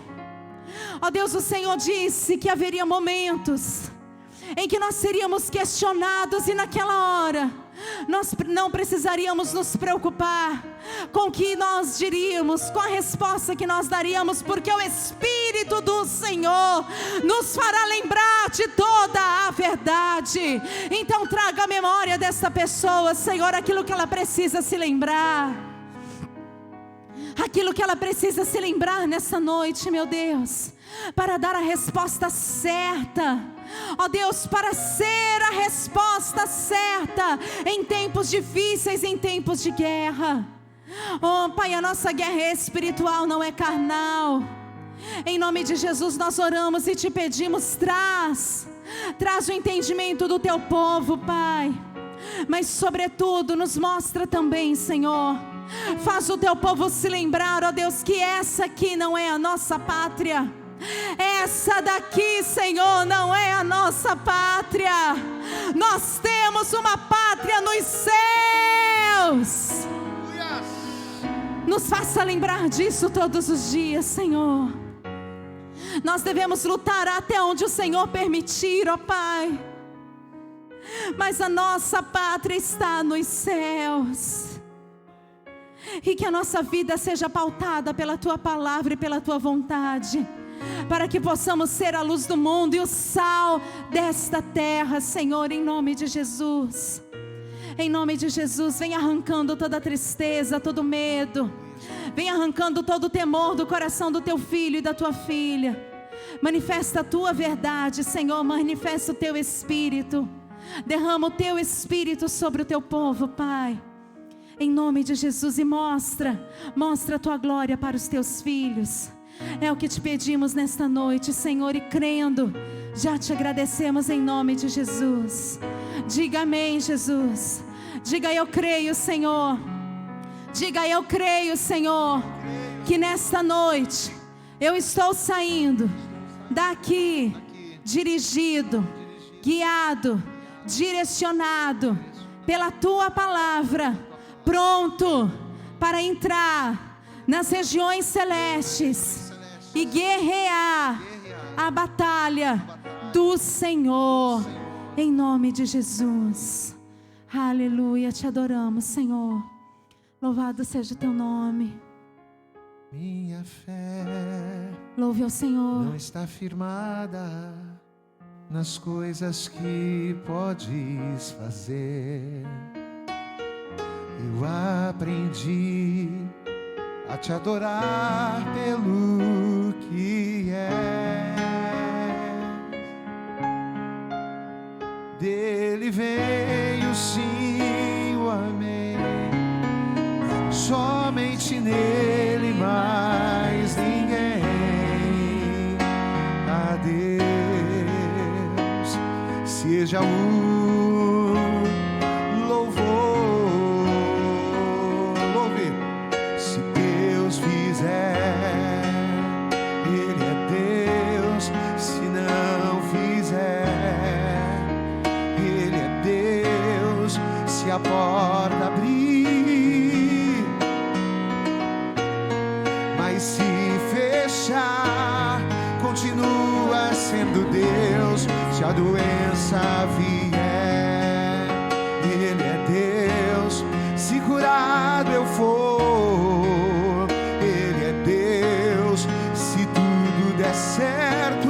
Speaker 1: Ó Deus, o Senhor disse que haveria momentos em que nós seríamos questionados, e naquela hora nós não precisaríamos nos preocupar com o que nós diríamos, com a resposta que nós daríamos, porque o Espírito do Senhor nos fará lembrar de toda a verdade. Então traga a memória dessa pessoa, Senhor, aquilo que ela precisa se lembrar, aquilo que ela precisa se lembrar nessa noite, meu Deus, para dar a resposta certa. Ó Deus, para ser a resposta certa em tempos difíceis, em tempos de guerra. Oh Pai, a nossa guerra é espiritual, não é carnal. Em nome de Jesus nós oramos e Te pedimos, traz o entendimento do Teu povo, Pai. Mas sobretudo nos mostra também, Senhor, faz o Teu povo se lembrar, ó Deus, que essa aqui não é a nossa pátria. Essa daqui, Senhor, não é a nossa pátria. Nós temos uma pátria nos céus. Nos faça lembrar disso todos os dias, Senhor. Nós devemos lutar até onde o Senhor permitir, ó Pai. Mas a nossa pátria está nos céus. E que a nossa vida seja pautada pela Tua palavra e pela Tua vontade, para que possamos ser a luz do mundo e o sal desta terra, Senhor, em nome de Jesus. Em nome de Jesus, vem arrancando toda tristeza, todo medo, vem arrancando todo o temor do coração do Teu filho e da Tua filha. Manifesta a Tua verdade, Senhor, manifesta o Teu Espírito, derrama o Teu Espírito sobre o Teu povo, Pai, em nome de Jesus, e mostra a Tua glória para os Teus filhos. É o que Te pedimos nesta noite, Senhor, e crendo, já Te agradecemos em nome de Jesus. Diga amém, Jesus. Diga eu creio, Senhor. Diga eu creio, Senhor, que nesta noite eu estou saindo daqui dirigido, guiado, direcionado pela Tua palavra, pronto para entrar nas regiões celestes e guerrear a batalha do Senhor. Em nome de Jesus. Aleluia, te adoramos, Senhor. Louvado seja o teu nome.
Speaker 2: Minha fé
Speaker 1: Louve ao Senhor.
Speaker 2: não está firmada nas coisas que podes fazer. Eu aprendi a te adorar pelo que é. Dele veio sim o amém, somente nele, mais ninguém. A Deus seja o louvor. Louve. Se Deus fizer, Ele é Deus. Se não fizer, Ele é Deus. Se a porta abrir, mas se fechar, continua sendo Deus. Se a doença vier, Ele é Deus. Se curado eu for, Ele é Deus. Se tudo der certo,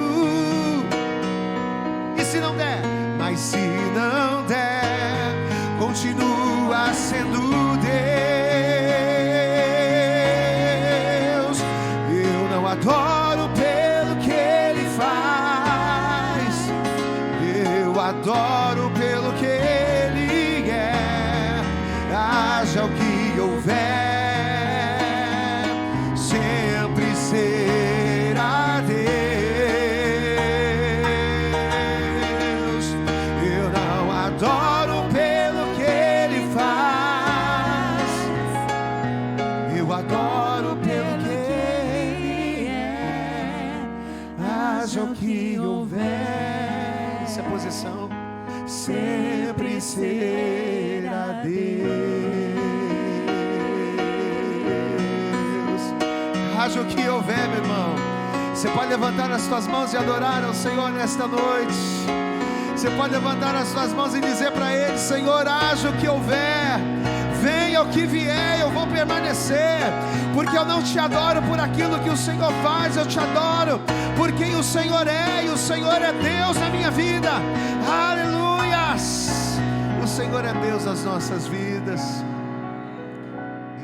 Speaker 2: e se não der, mas se não der, continua sendo Deus. Eu não adoro pelo que Ele faz, eu adoro pelo que Ele é. Haja o que houver, sempre será Deus. Eu não adoro pelo que Ele faz, eu adoro pelo que Ele é. Haja o que houver, essa é a posição, sempre será Deus. Haja o que houver, meu irmão. Você pode levantar as suas mãos e adorar ao Senhor nesta noite. Você pode levantar as suas mãos e dizer para Ele: Senhor, haja o que houver, venha o que vier, eu vou permanecer, porque eu não te adoro por aquilo que o Senhor faz, eu te adoro por quem o Senhor é, e o Senhor é Deus na minha vida. Aleluias! O Senhor é Deus nas nossas vidas.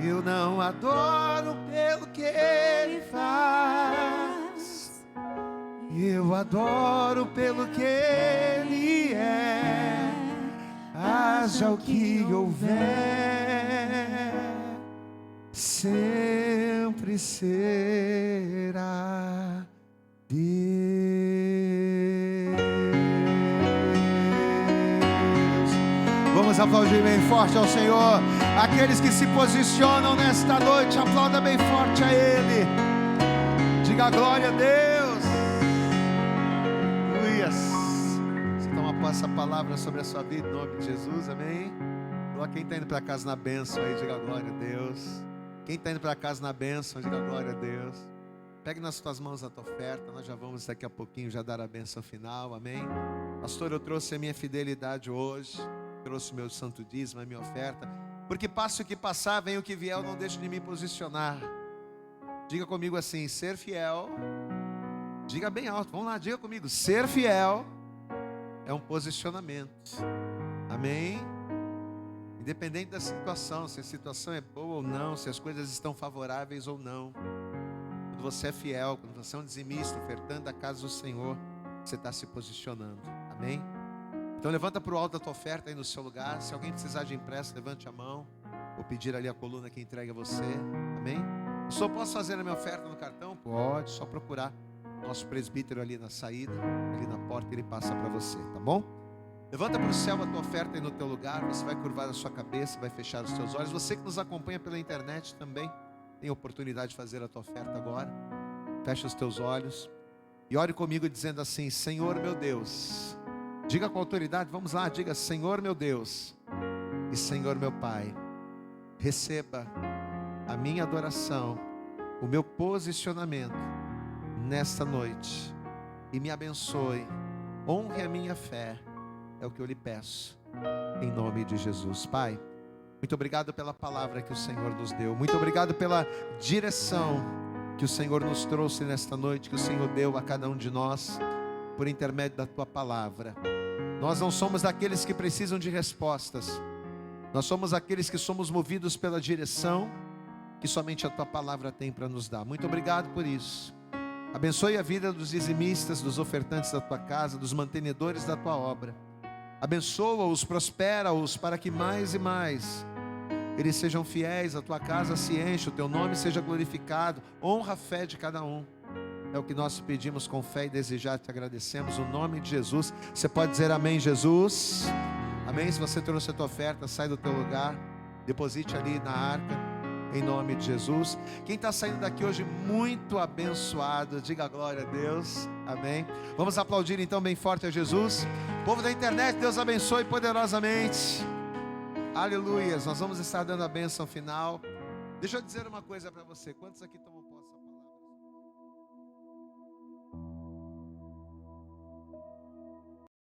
Speaker 2: Eu não adoro pelo que Ele faz, eu adoro pelo que Ele é. Haja o que houver, sempre será Deus. Vamos aplaudir bem forte ao Senhor. Aqueles que se posicionam nesta noite, aplauda bem forte a Ele. Diga glória a Deus. Aleluias. Você toma posse essa palavra sobre a sua vida em nome de Jesus, amém? Quem está indo para casa na bênção aí, diga glória a Deus. Quem está indo para casa na bênção, diga glória a Deus. Pegue nas tuas mãos a tua oferta, nós já vamos daqui a pouquinho já dar a bênção final, amém? Pastor, eu trouxe a minha fidelidade hoje, trouxe o meu santo dízimo, a minha oferta, porque passe o que passar, venha o que vier, eu não deixo de me posicionar. Diga comigo assim: ser fiel. Diga bem alto, vamos lá, diga comigo: ser fiel é um posicionamento, amém? Independente da situação, se a situação é boa ou não, se as coisas estão favoráveis ou não, quando você é fiel, quando você é um dizimista, ofertando a casa do Senhor, você está se posicionando, amém? Então levanta para o alto a tua oferta aí no seu lugar. Se alguém precisar de empréstimo, levante a mão. Vou pedir ali a coluna que entregue a você, amém? Eu só posso fazer a minha oferta no cartão? Pode, só procurar nosso presbítero ali na saída, ali na porta, ele passa para você, tá bom? Levanta para o céu a tua oferta aí no teu lugar. Você vai curvar a sua cabeça, vai fechar os teus olhos. Você que nos acompanha pela internet também tem a oportunidade de fazer a tua oferta agora. Fecha os teus olhos e ore comigo dizendo assim: Senhor meu Deus. Diga com autoridade, vamos lá, diga: Senhor meu Deus e Senhor meu Pai, receba a minha adoração, o meu posicionamento nesta noite, e me abençoe Honre a minha fé, é o que eu lhe peço, em nome de Jesus. Pai, muito obrigado pela palavra que o Senhor nos deu. Muito obrigado pela direção que o Senhor nos trouxe nesta noite, que o Senhor deu a cada um de nós, por intermédio da tua palavra. Nós não somos daqueles que precisam de respostas. Nós somos aqueles que somos movidos pela direção que somente a tua palavra tem para nos dar. Muito obrigado por isso. Abençoe a vida dos dizimistas, dos ofertantes da tua casa, dos mantenedores da tua obra. Abençoa-os, prospera-os, para que mais e mais eles sejam fiéis, a tua casa se enche, o teu nome seja glorificado. Honra a fé de cada um. É o que nós pedimos com fé e desejar, te agradecemos, no nome de Jesus. Você pode dizer amém, Jesus? Amém? Se você trouxe a tua oferta, sai do teu lugar, deposite ali na arca, em nome de Jesus. Quem está saindo daqui hoje muito abençoado, diga glória a Deus, amém? Vamos aplaudir então bem forte a Jesus. Povo da internet, Deus abençoe poderosamente. Aleluias, nós vamos estar dando a bênção final. Deixa eu dizer uma coisa para você, quantos aqui estão